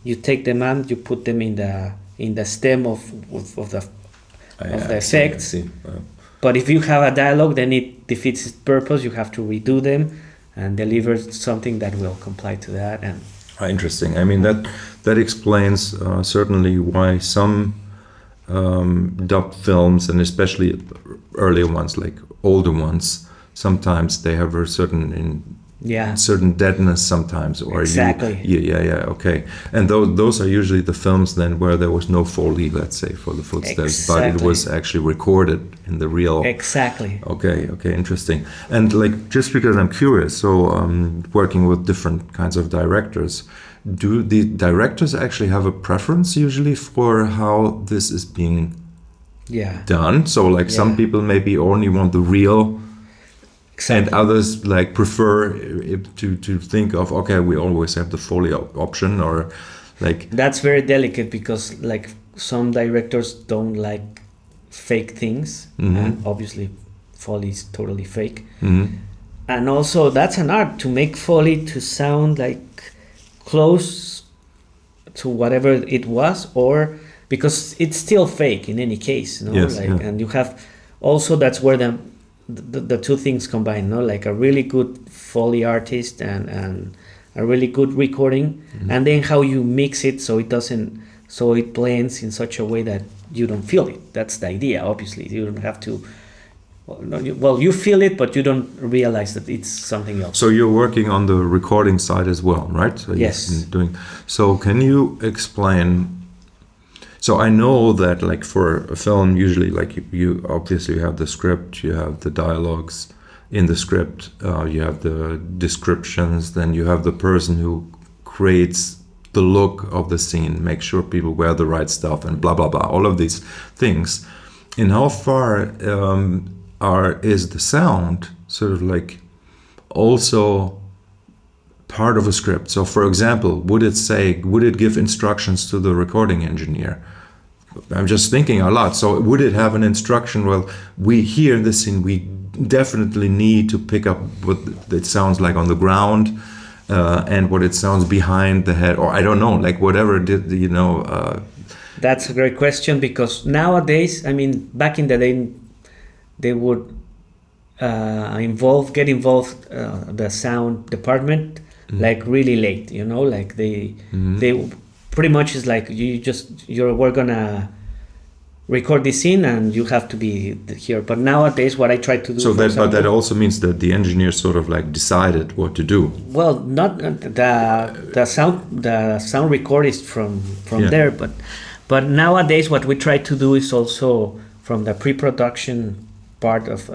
you take them and you put them in the stem of the effects. But if you have a dialogue, then it defeats its purpose. You have to redo them and deliver something that will comply to that. And interesting. I mean, that explains certainly why some dubbed films, and especially earlier ones, like older ones, sometimes they have a certain deadness sometimes, or exactly. Okay. And those are usually the films then where there was no Foley, let's say, for the footsteps, but it was actually recorded in the real. Exactly. Okay, interesting. And like, just because I'm curious, so working with different kinds of directors, do the directors actually have a preference usually for how this is being done? So like some people maybe only want the real. Exactly. And others like prefer to think of, okay, we always have the Foley option, or like. That's very delicate, because like some directors don't like fake things, and obviously Foley is totally fake. And also that's an art, to make Foley to sound like close to whatever it was, or because it's still fake in any case, Yes, and you have also, that's where the two things combine, like a really good Foley artist and a really good recording, and then how you mix it so it blends in such a way that you don't feel it. That's the idea. Obviously, you don't have to. Well, you feel it, but you don't realize that it's something else. So you're working on the recording side as well, right? So yes. So can you explain? So I know that, like, for a film, usually, like, you obviously have the script, you have the dialogues in the script, you have the descriptions, then you have the person who creates the look of the scene, make sure people wear the right stuff, and blah blah blah, all of these things. In how far is the sound sort of like also part of a script? So for example, would it give instructions to the recording engineer? I'm just thinking a lot. So would it have an instruction? Well, we here in this scene, we definitely need to pick up what it sounds like on the ground, and what it sounds behind the head, or I don't know, like whatever That's a great question, because nowadays, I mean, back in the day, they would get involved the sound department like really late, like they pretty much is like we're gonna record this scene and you have to be here. But nowadays, what I try to do. But that also means that the engineer sort of like decided what to do. Well, not the sound record is from there, but nowadays what we try to do is also from the pre-production part of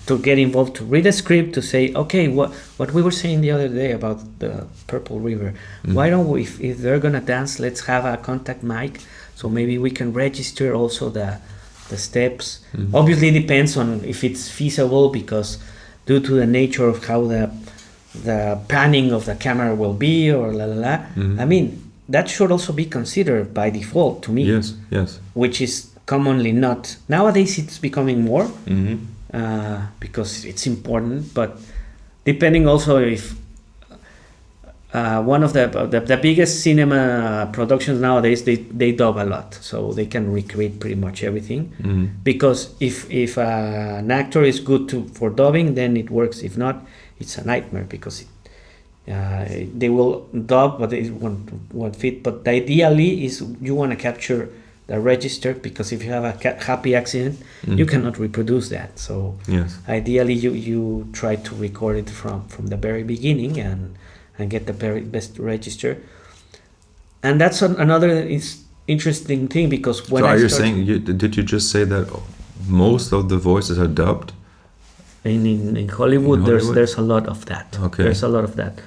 to get involved, to read a script, to say, okay, what we were saying the other day about the Purple River, why don't we, if they're gonna dance, let's have a contact mic, so maybe we can register also the steps. Obviously it depends on if it's feasible, because due to the nature of how the panning of the camera will be, or I mean, that should also be considered by default to me. Yes. Which is commonly not. Nowadays it's becoming more, because it's important, but depending also if one of the biggest cinema productions nowadays, they dub a lot, so they can recreate pretty much everything. Because if an actor is good for dubbing, then it works. If not, it's a nightmare, because they will dub, but it won't fit. But ideally is you want to capture the register, because if you have a happy accident, you cannot reproduce that. So ideally you try to record it from the very beginning and get the very best register. And that's another interesting thing, because when did you just say that most of the voices are dubbed? In Hollywood, there's a lot of that. Okay. There's a lot of that.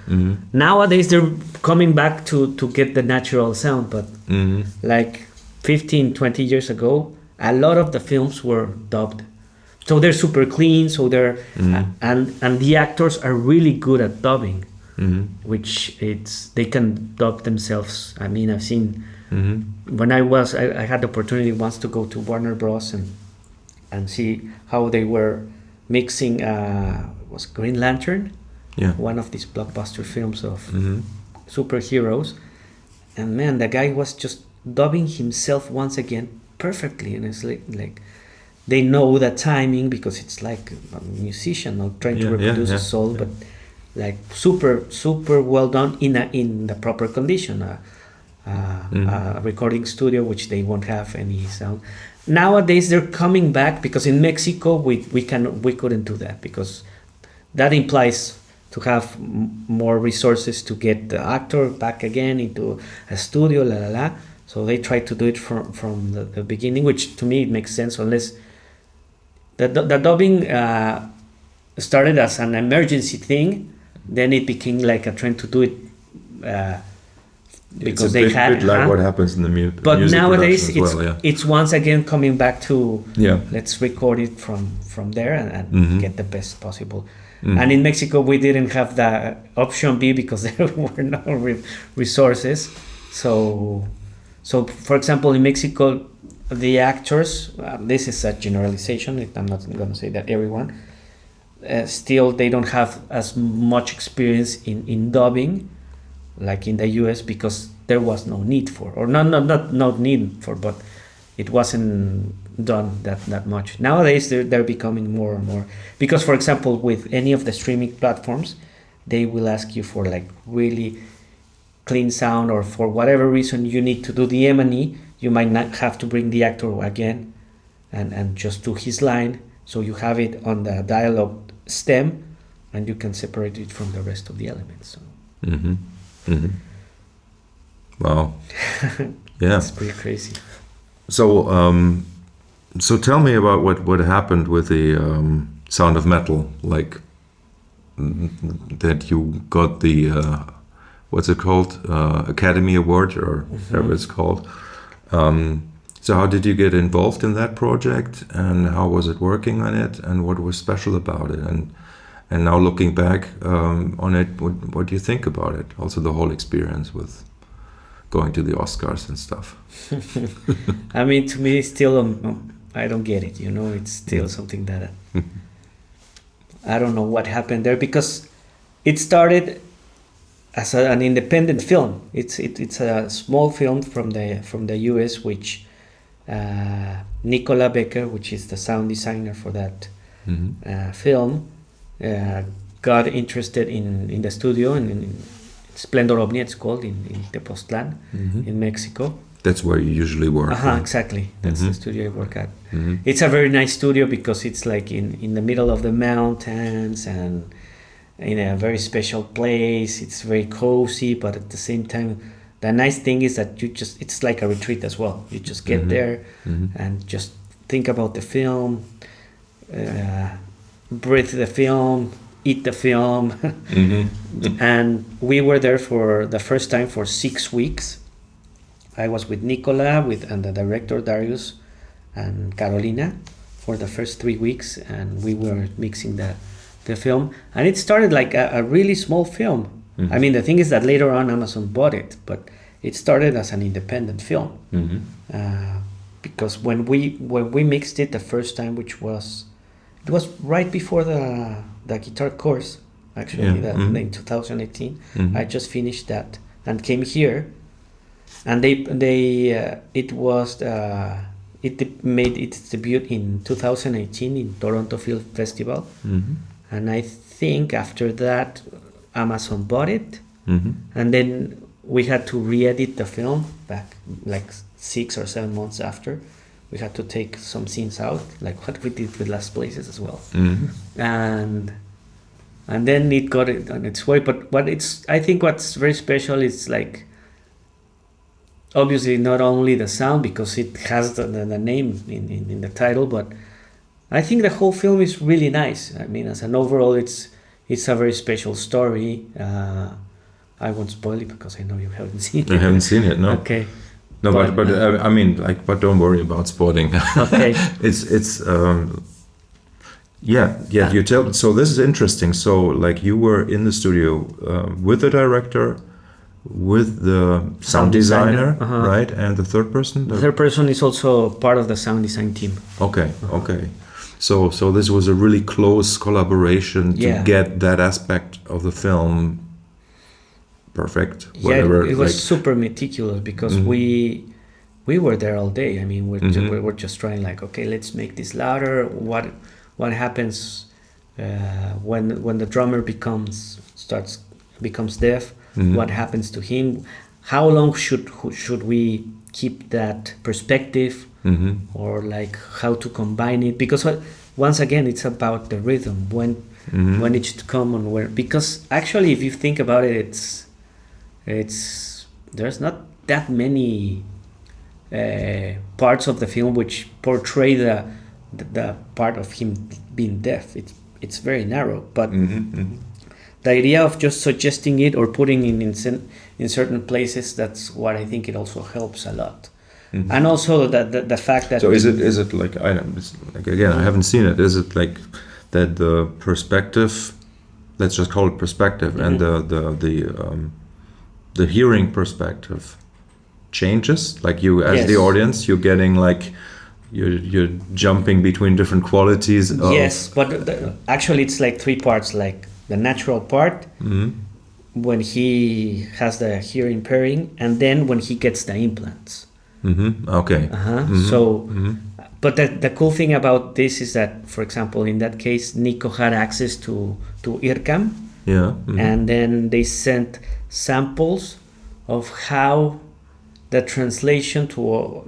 Nowadays they're coming back to get the natural sound, but like 15, 20 years ago, a lot of the films were dubbed. So they're super clean, so they're and the actors are really good at dubbing. which they can dub themselves. I mean, I've seen when I had the opportunity once to go to Warner Bros. and see how they were mixing was Green Lantern, one of these blockbuster films of superheroes, and man, the guy was just dubbing himself once again perfectly, and it's like they know the timing because it's like a musician not trying to reproduce a soul, but like super well done in the proper condition. A recording studio which they won't have any sound. Nowadays they're coming back because in Mexico we couldn't do that because that implies to have more resources to get the actor back again into a studio, So they try to do it from the beginning, which to me it makes sense unless the dubbing started as an emergency thing, then it became like a trend to do it because it's a bit like what happens in the music. But nowadays well, it's once again coming back to let's record it from there and get the best possible. And in Mexico we didn't have the option B because there were no resources. So for example in Mexico the actors, this is a generalization, I'm not going to say that everyone, still they don't have as much experience in dubbing like in the US because there was no need for, or not need for, but it wasn't done that much. Nowadays they're becoming more and more, because for example with any of the streaming platforms they will ask you for like really clean sound, or for whatever reason you need to do the M&E, you might not have to bring the actor again and just do his line, so you have it on the dialogue stem and you can separate it from the rest of the elements. So. Wow. Yeah. It's pretty crazy. So tell me about what happened with the Sound of Metal, like that you got the what's it called, Academy Award or whatever it's called. So how did you get involved in that project, and how was it working on it, and what was special about it, and now looking back on it, what do you think about it? Also the whole experience with going to the Oscars and stuff. I mean, to me, still, I don't get it. It's still something that I don't know what happened there, because it started as an independent film. It's a small film from the US, which Nicola Becker, which is the sound designer for that film, got interested in the studio in Splendor Omnia, it's called, in Tepoztlan, in Mexico. That's where you usually work. Right? Exactly. That's the studio I work at. It's a very nice studio because it's like in the middle of the mountains and in a very special place. It's very cozy, but at the same time, the nice thing is that it's like a retreat as well. You just get there and just think about the film, breathe the film, eat the film. And we were there for the first time for 6 weeks. I was with Nicola, and the director Darius and Carolina for the first 3 weeks, and we were mixing the film. And it started like a really small film. I mean, the thing is that later on Amazon bought it, but it started as an independent film. Because when we mixed it the first time, it was right before the guitar course, actually, in 2018. I just finished that and came here, and it made its debut in 2018 in Toronto Film Festival, and I think after that Amazon bought it, and then we had to re-edit the film back like 6 or 7 months after. We had to take some scenes out, like what we did with Last Places as well, and then it got it on its way. But I think what's very special is like, obviously not only the sound, because it has the name in the title, but I think the whole film is really nice. I mean, as an overall, it's a very special story. I won't spoil it because I know you haven't seen it. I haven't seen it, no. Okay. No, but I mean, like, but don't worry about spoiling. Okay. It's Yeah. You tell. So this is interesting. So like you were in the studio with the director, with the sound designer, right, and the third person. The third person is also part of the sound design team. Okay. So this was a really close collaboration to get that aspect of the film perfect. Whatever. It was super meticulous because we were there all day. I mean, we were just trying like, okay, let's make this louder. What happens when the drummer becomes deaf? What happens to him? How long should we keep that perspective, or like how to combine it? Because once again, it's about the rhythm when it should come and where. Because actually, if you think about it, it's there's not that many parts of the film which portray the part of him being deaf. It's very narrow, but the idea of just suggesting it or putting it in certain places, that's what I think it also helps a lot. And also the fact that... So is it like, I don't, it's like, again, I haven't seen it. Is it like that the perspective, let's just call it perspective, and the hearing perspective changes? Like you, as the audience, you're getting like, you're jumping between different qualities of... Yes, but actually it's like three parts, like the natural part, when he has the hearing impairing, and then when he gets the implants. Okay. So, but the cool thing about this is that, for example, in that case, Nico had access to IRCAM, and then they sent samples of how the translation to a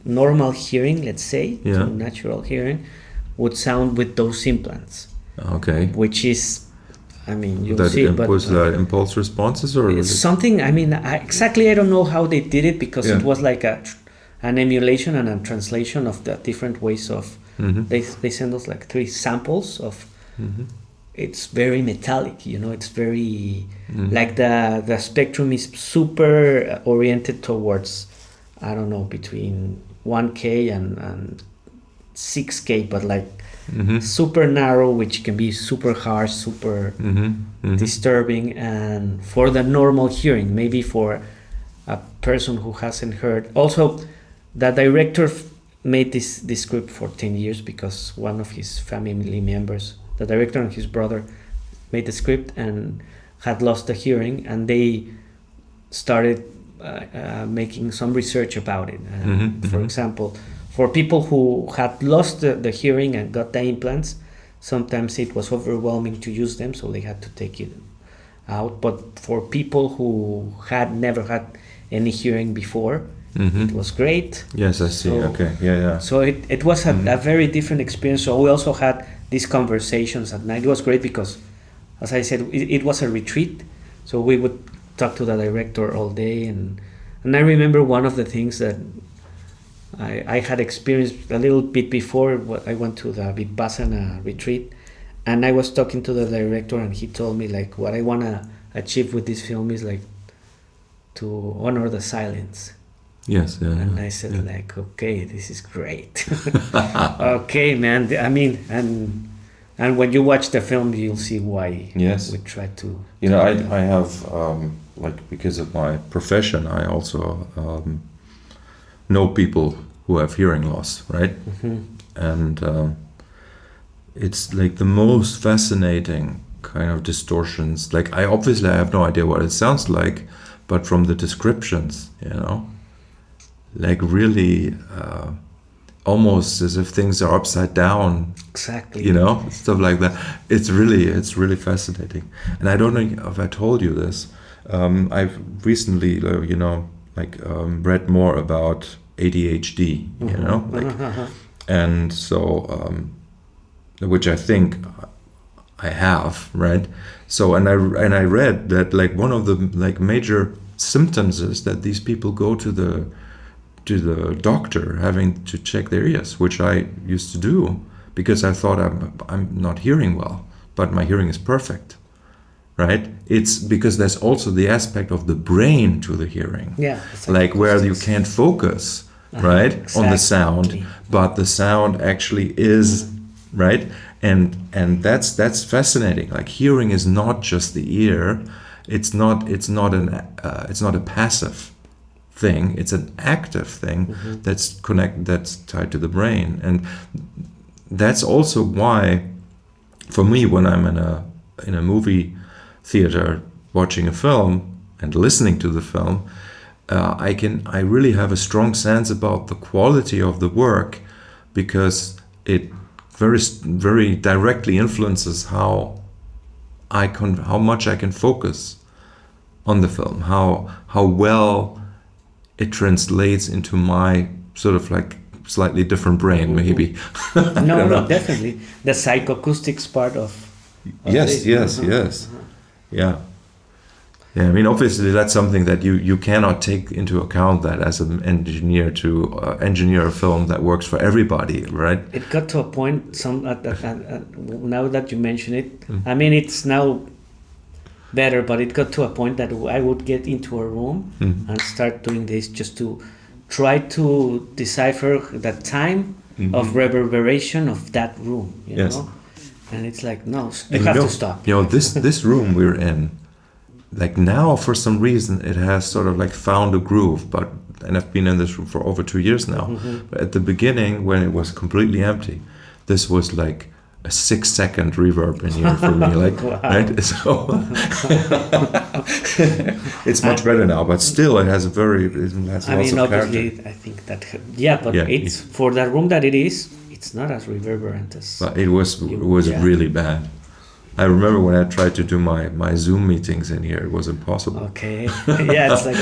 normal hearing, let's say, to natural hearing, would sound with those implants. Okay. Which is, I mean, you'll that see, was that impulse responses, or it's something. I mean, I don't know how they did it, because it was like an emulation and a translation of the different ways of. They send us like 3 samples of. It's very metallic, it's very like the spectrum is super oriented towards, I don't know, between 1K and 6K, but like super narrow, which can be super harsh, super disturbing. And for the normal hearing, maybe for a person who hasn't heard. Also, the director made this script for 10 years because one of his family members, the director and his brother, made the script and had lost the hearing, and they started making some research about it. For example, for people who had lost the hearing and got the implants, sometimes it was overwhelming to use them, so they had to take it out. But for people who had never had any hearing before, it was great. Yes, I see. So, So it was a very different experience. So we also had these conversations at night. It was great because, as I said, it was a retreat. So we would talk to the director all day. And I remember one of the things that I had experienced a little bit before. I went to the Vipassana retreat, and I was talking to the director, and he told me like, what I want to achieve with this film is like to honor the silence. Yes, and I said like, okay, this is great. Okay, man. I mean, and when you watch the film, you'll see why. Yes, we try to. I have like, because of my profession, I also know people who have hearing loss, right? And it's like the most fascinating kind of distortions. Like I have no idea what it sounds like, but from the descriptions, like really almost as if things are upside down. Exactly. Stuff like that. It's really fascinating. And I don't know if I told you this. I've recently, read more about ADHD, and so, which I think I have, right? So, and I read that like one of the like major symptoms is that these people go to the doctor having to check their ears, which I used to do because I thought I'm not hearing well, but my hearing is perfect, right? It's because there's also the aspect of the brain to the hearing, like where you can't focus, right, on the sound, but the sound actually is right, and that's fascinating. Like hearing is not just the ear. It's not a passive thing. It's an active thing that's tied to the brain, and that's also why, for me, when I'm in a movie theater watching a film and listening to the film, I really have a strong sense about the quality of the work, because it very directly influences how much I can focus on the film, how well it translates into my sort of like slightly different brain, maybe. No, definitely the psychoacoustics part of yes, yeah. Yeah, I mean, obviously that's something that you cannot take into account, that as an engineer to engineer a film that works for everybody, right? It got to a point, now that you mention it, I mean, it's now better, but it got to a point that I would get into a room and start doing this just to try to decipher the time of reverberation of that room, you know? And it's like, no, you have to stop. You know, this room we're in, like now for some reason it has sort of like found a groove, and I've been in this room for over 2 years now. But at the beginning, when it was completely empty, this was like a 6-second reverb in here for me, like right. So it's much better now, but still it has lots of character. I think that it's for that room that it is. It's not as reverberant as. But it was really bad. I remember when I tried to do my Zoom meetings in here, it was impossible. Okay. Yeah, it's like.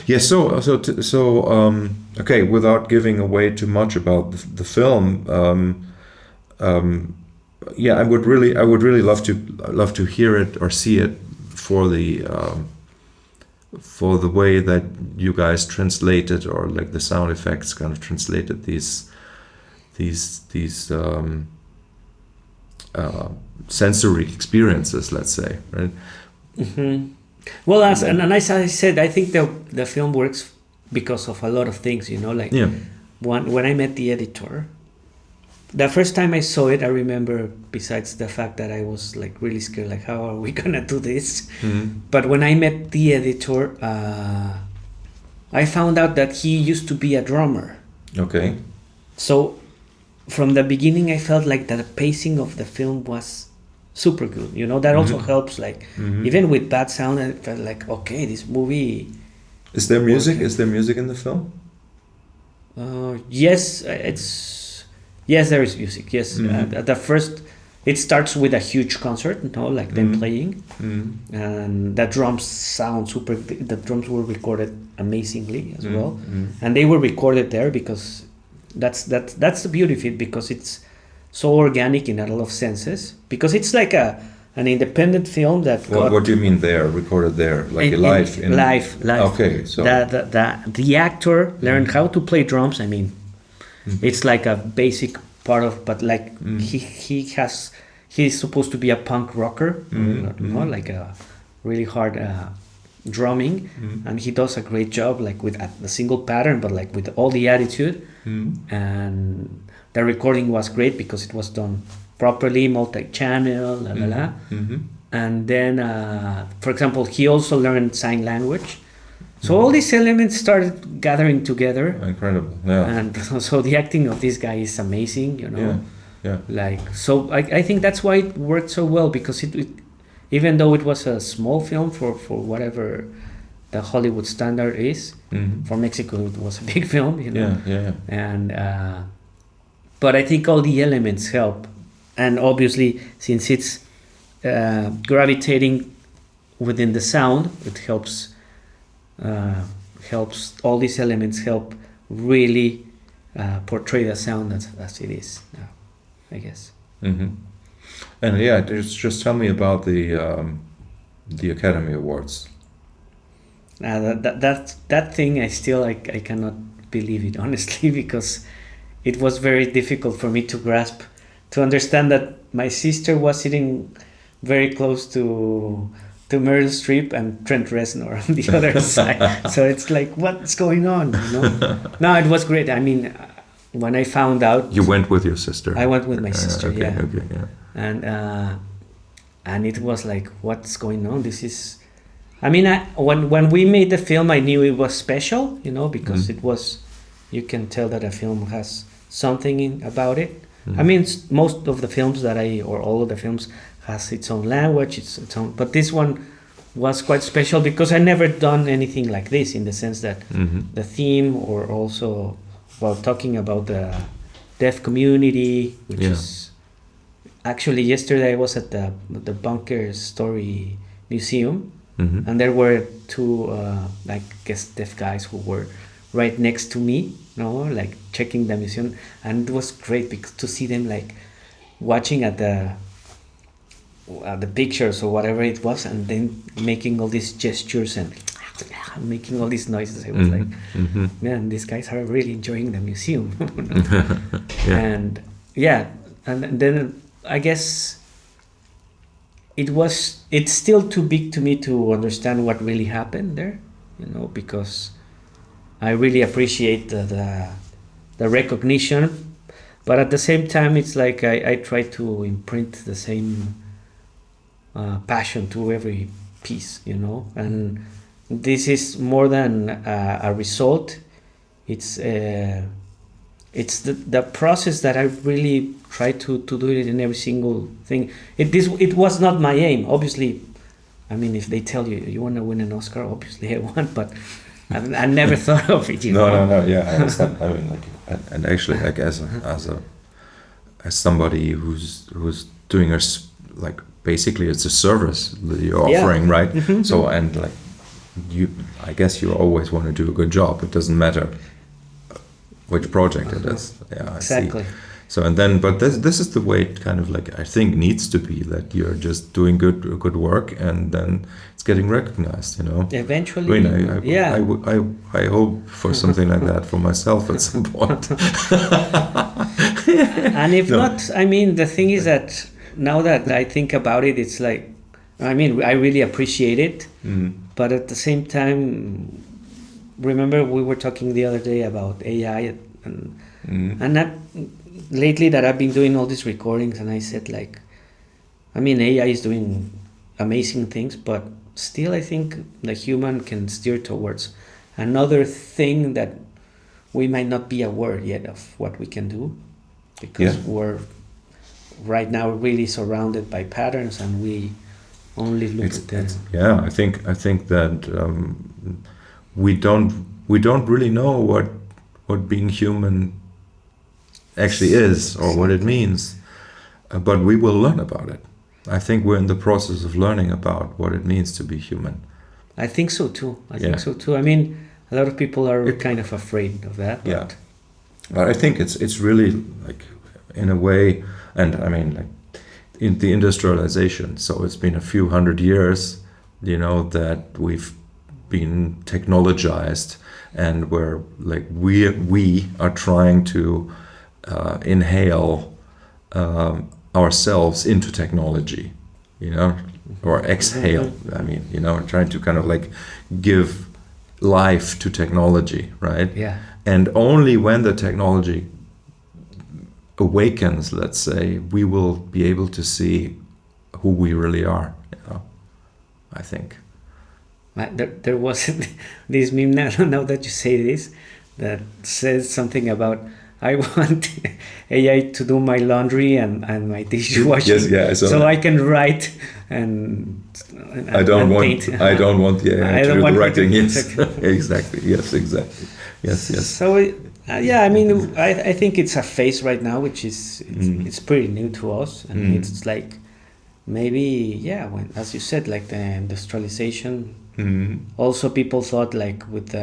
Yeah. So okay. Without giving away too much about the film, yeah, I would really love to hear it or see it for the way that you guys translated, or like the sound effects kind of translated these sensory experiences, let's say, right? Well, as I said, I think the film works because of a lot of things, you know, like when I met the editor, the first time I saw it, I remember, besides the fact that I was like really scared, like how are we gonna do this? But when I met the editor, I found out that he used to be a drummer. Okay. So from the beginning, I felt like the pacing of the film was super good. You know, that also helps. Like even with bad sound, I felt like, okay, this movie. Is there music? Is there music in the film? Yes, yes, there is music. Yes, the first, it starts with a huge concert. You know, like them playing, and the drums sound super. The drums were recorded amazingly as well, and they were recorded there because. That's the beauty of it, because it's so organic in a lot of senses, because it's like an independent film that what do you mean there, recorded there, like live? Okay, so the actor learned how to play drums. I mean, it's like a basic part of, but like he's supposed to be a punk rocker, you know, like a really hard drumming, and he does a great job, like with a single pattern, but like with all the attitude. And the recording was great because it was done properly, multi-channel, and then for example, he also learned sign language, so all these elements started gathering together. Incredible. Yeah. And so the acting of this guy is amazing, you know. Yeah. Like, so I think that's why it worked so well, because it even though it was a small film for whatever the Hollywood standard is, for Mexico it was a big film, you know. Yeah. And but I think all the elements help, and obviously since it's gravitating within the sound, it helps. All these elements help really portray the sound as it is now, I guess. And yeah, just tell me about the Academy Awards. That thing, I cannot believe it, honestly, because it was very difficult for me to grasp, to understand that my sister was sitting very close to Meryl Streep and Trent Reznor on the other side. So it's like, what's going on? You know? No, it was great. I mean, when I found out, You went with your sister. I went with my sister. Okay, Yeah. okay, yeah. And it was like, what's going on? This is, I mean, when we made the film, I knew it was special, you know, because it was, you can tell that a film has something about it. I mean, most of the films or all of the films has its own language, its own, but this one was quite special because I never done anything like this, in the sense that the theme, or also while talking about the deaf community, which is actually, yesterday I was at the Bunker Story Museum, and there were two like deaf guys who were right next to me, like checking the museum, and it was great because to see them like watching at the pictures or whatever it was, and then making all these gestures and making all these noises. I was like, man, these guys are really enjoying the museum. And and then I guess it's still too big to me to understand what really happened there, because I really appreciate the recognition, but at the same time, it's like I try to imprint the same passion to every piece, and this is more than a result. It's the process that I really try to do it in every single thing. It was not my aim, obviously. I mean, if they tell you want to win an Oscar, obviously I want, but I never thought of it. No, yeah, I understand. I mean, and actually, like as somebody who's doing basically it's a service that you're offering, right? So, and like I guess you always want to do a good job. It doesn't matter which project it is. Yeah, exactly. I see. So, and then, but this is the way it kind of like I think needs to be, that you're just doing good work, and then it's getting recognized. Eventually. I mean, I hope for something like that for myself at some point. And if not, I mean, the thing is that now that I think about it, it's like, I mean, I really appreciate it, but at the same time, remember we were talking the other day about AI, and that lately that I've been doing all these recordings, and I said, like, I mean, AI is doing amazing things, but still I think the human can steer towards another thing that we might not be aware yet of what we can do, because we're right now really surrounded by patterns, and we only look at them. Yeah, I think that we don't really know what being human actually is, or what it means, but we will learn about it. I think we're in the process of learning about what it means to be human. I think so too. I think so too. I mean, a lot of people are kind of afraid of that. But I think it's really like, in a way, and I mean, like in the industrialization. So it's been a few hundred years, that we've been technologized, and where like we are trying to inhale ourselves into technology, or exhale. I mean, trying to kind of like give life to technology, right? Yeah. And only when the technology awakens, let's say, we will be able to see who we really are, I think. There was this meme now that you say this, that says something about, I want AI to do my laundry and my dishwashing, so I can write and I don't want paint. I don't want the AI to do the writing. Yes, exactly. Exactly. Yes. So I mean, I think it's a phase right now, which is it's pretty new to us, and it's like maybe when, as you said, like the industrialization. Also, people thought like with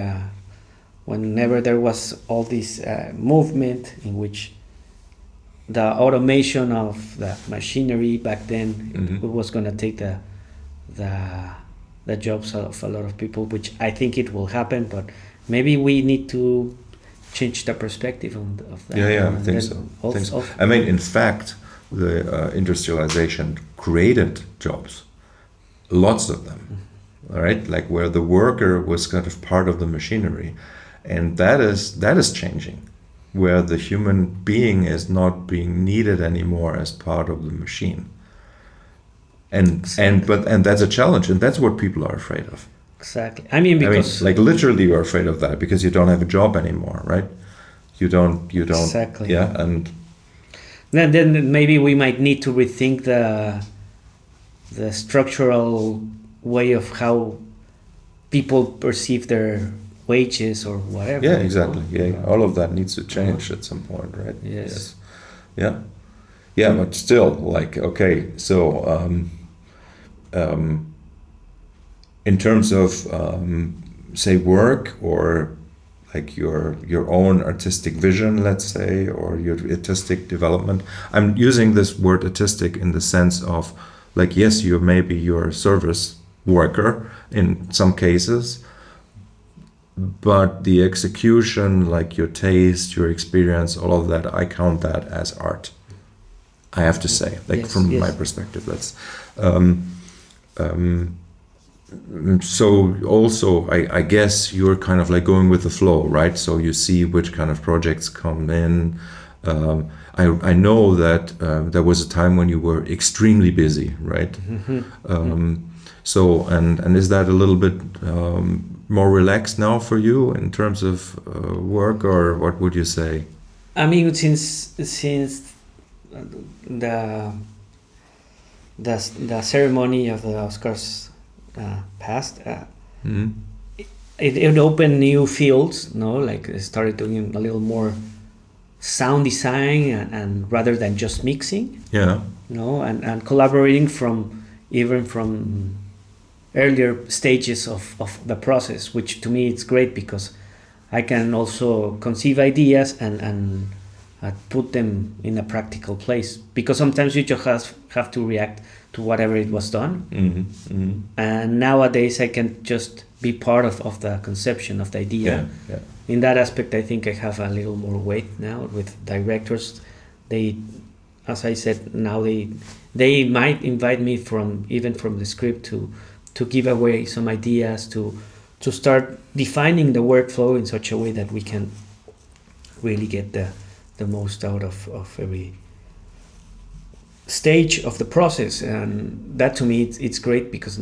whenever there was all this movement in which the automation of the machinery back then, it was going to take the jobs of a lot of people, which I think it will happen, but maybe we need to change the perspective of that. Yeah, I think so. I mean, in fact, the industrialization created jobs, lots of them, all right? Like where the worker was kind of part of the machinery, and that is changing. where the human being is not being needed anymore as part of the machine. And that's a challenge, and that's what people are afraid of. Exactly. I mean, like literally, you're afraid of that because you don't have a job anymore, right? You don't. Exactly. Yeah, and then maybe we might need to rethink the structural way of how people perceive their wages or whatever. Yeah, exactly. Yeah, all of that needs to change at some point, right? Yes. Yeah. Yeah, but still, like, okay, so in terms of say work or like your own artistic vision, let's say, or your artistic development. I'm using this word artistic in the sense of like, yes, you're a service worker in some cases, but the execution, like your taste, your experience, all of that, I count that as art. I have to say, like from my perspective, that's so also I guess you're kind of like going with the flow, right? So you see which kind of projects come in. I know that there was a time when you were extremely busy, right? So and is that a little bit more relaxed now for you in terms of work, or what would you say? I mean, since the ceremony of the Oscars passed, it opened new fields. No, like I started doing a little more sound design and rather than just mixing. Yeah. No, and collaborating from earlier stages of the process, which to me it's great because I can also conceive ideas and put them in a practical place, because sometimes you just have to react to whatever it was done. And nowadays I can just be part of the conception of the idea. In that aspect, I think I have a little more weight now with directors. They, as I said, now they might invite me from the script to give away some ideas, to start defining the workflow in such a way that we can really get the most out of every stage of the process. And that to me it's great, because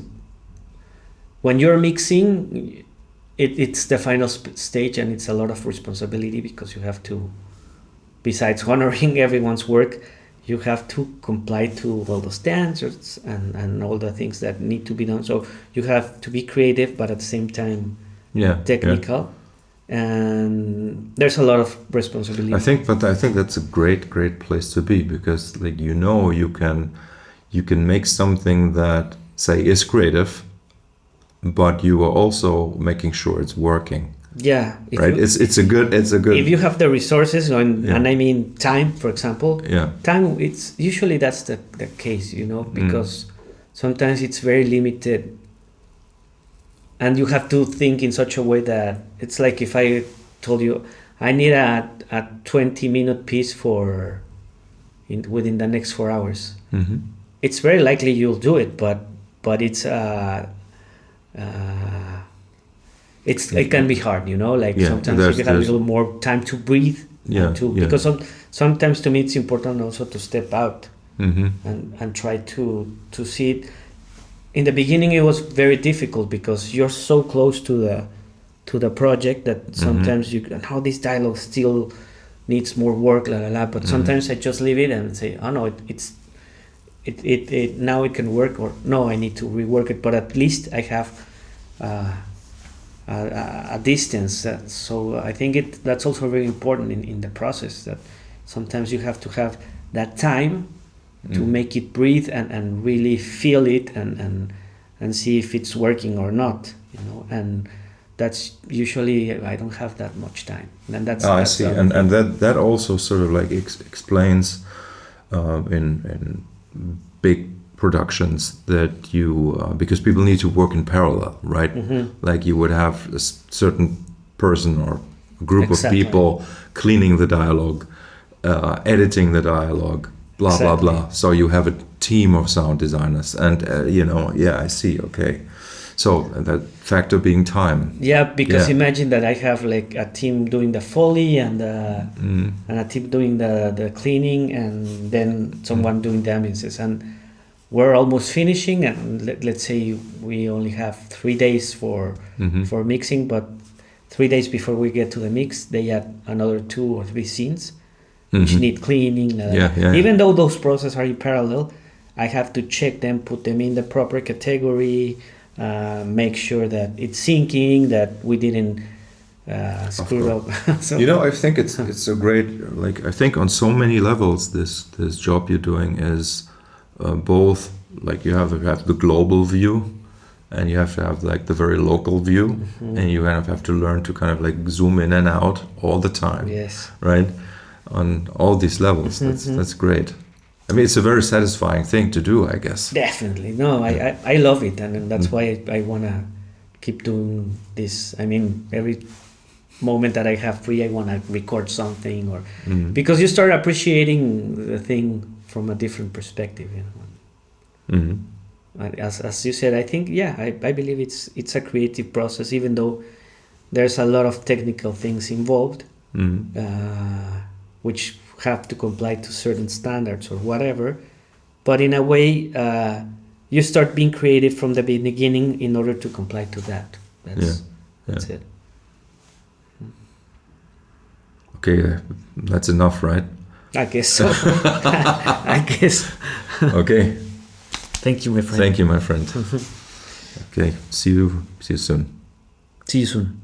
when you're mixing, it's the final stage, and it's a lot of responsibility, because you have to, besides honoring everyone's work, you have to comply to all the standards and all the things that need to be done. So you have to be creative, but at the same time technical. And there's a lot of responsibility. I think that's a great place to be, because like you can make something that say is creative, but you are also making sure it's working. Yeah, right. It's a good. If you have the resources, and I mean time, for example. Yeah. Time. It's usually that's the case, because sometimes it's very limited, and you have to think in such a way that it's like if I told you I need a 20-minute piece within the next 4 hours. It's very likely you'll do it, but it's it can be hard, like sometimes you have a little more time to breathe. Because sometimes to me it's important also to step out and try to see it. In the beginning it was very difficult, because you're so close to the project that sometimes how this dialogue still needs more work, but sometimes I just leave it and say, oh no, it now it can work, or no, I need to rework it, but at least I have a distance. So I think that's also very important in the process, that sometimes you have to have that time to make it breathe and really feel it and see if it's working or not, and that's usually I don't have that much time, and that's I see, and that also sort of like explains in big productions that you because people need to work in parallel, right? Like you would have a certain person or a group of people cleaning the dialogue, editing the dialogue, blah blah. So you have a team of sound designers, and I see. Okay, So that factor being time. Yeah, because imagine that I have like a team doing the Foley and a team doing the cleaning, and then someone doing the ambiences, and we're almost finishing. And let's say we only have 3 days for mixing, but 3 days before we get to the mix, they add another 2 or 3 scenes which need cleaning. Even though those processes are in parallel, I have to check them, put them in the proper category, make sure that it's syncing, that we didn't screw up. So, I think it's a great, like, I think on so many levels this job you're doing is both, like, you have to have the global view and you have to have like the very local view, and you kind of have to learn to kind of like zoom in and out all the time. Yes. Right? On all these levels. That's great. I mean, it's a very satisfying thing to do, I guess. Definitely. No, I love it, and that's why I want to keep doing this. I mean, every moment that I have free, I want to record something, or because you start appreciating the thing from a different perspective. As you said, I think, I believe it's a creative process, even though there's a lot of technical things involved, which have to comply to certain standards or whatever. But in a way, you start being creative from the beginning in order to comply to that. That's it. Okay, that's enough, right? I guess so. I guess. Okay. Thank you, my friend. Thank you, my friend. Okay, see you soon. See you soon.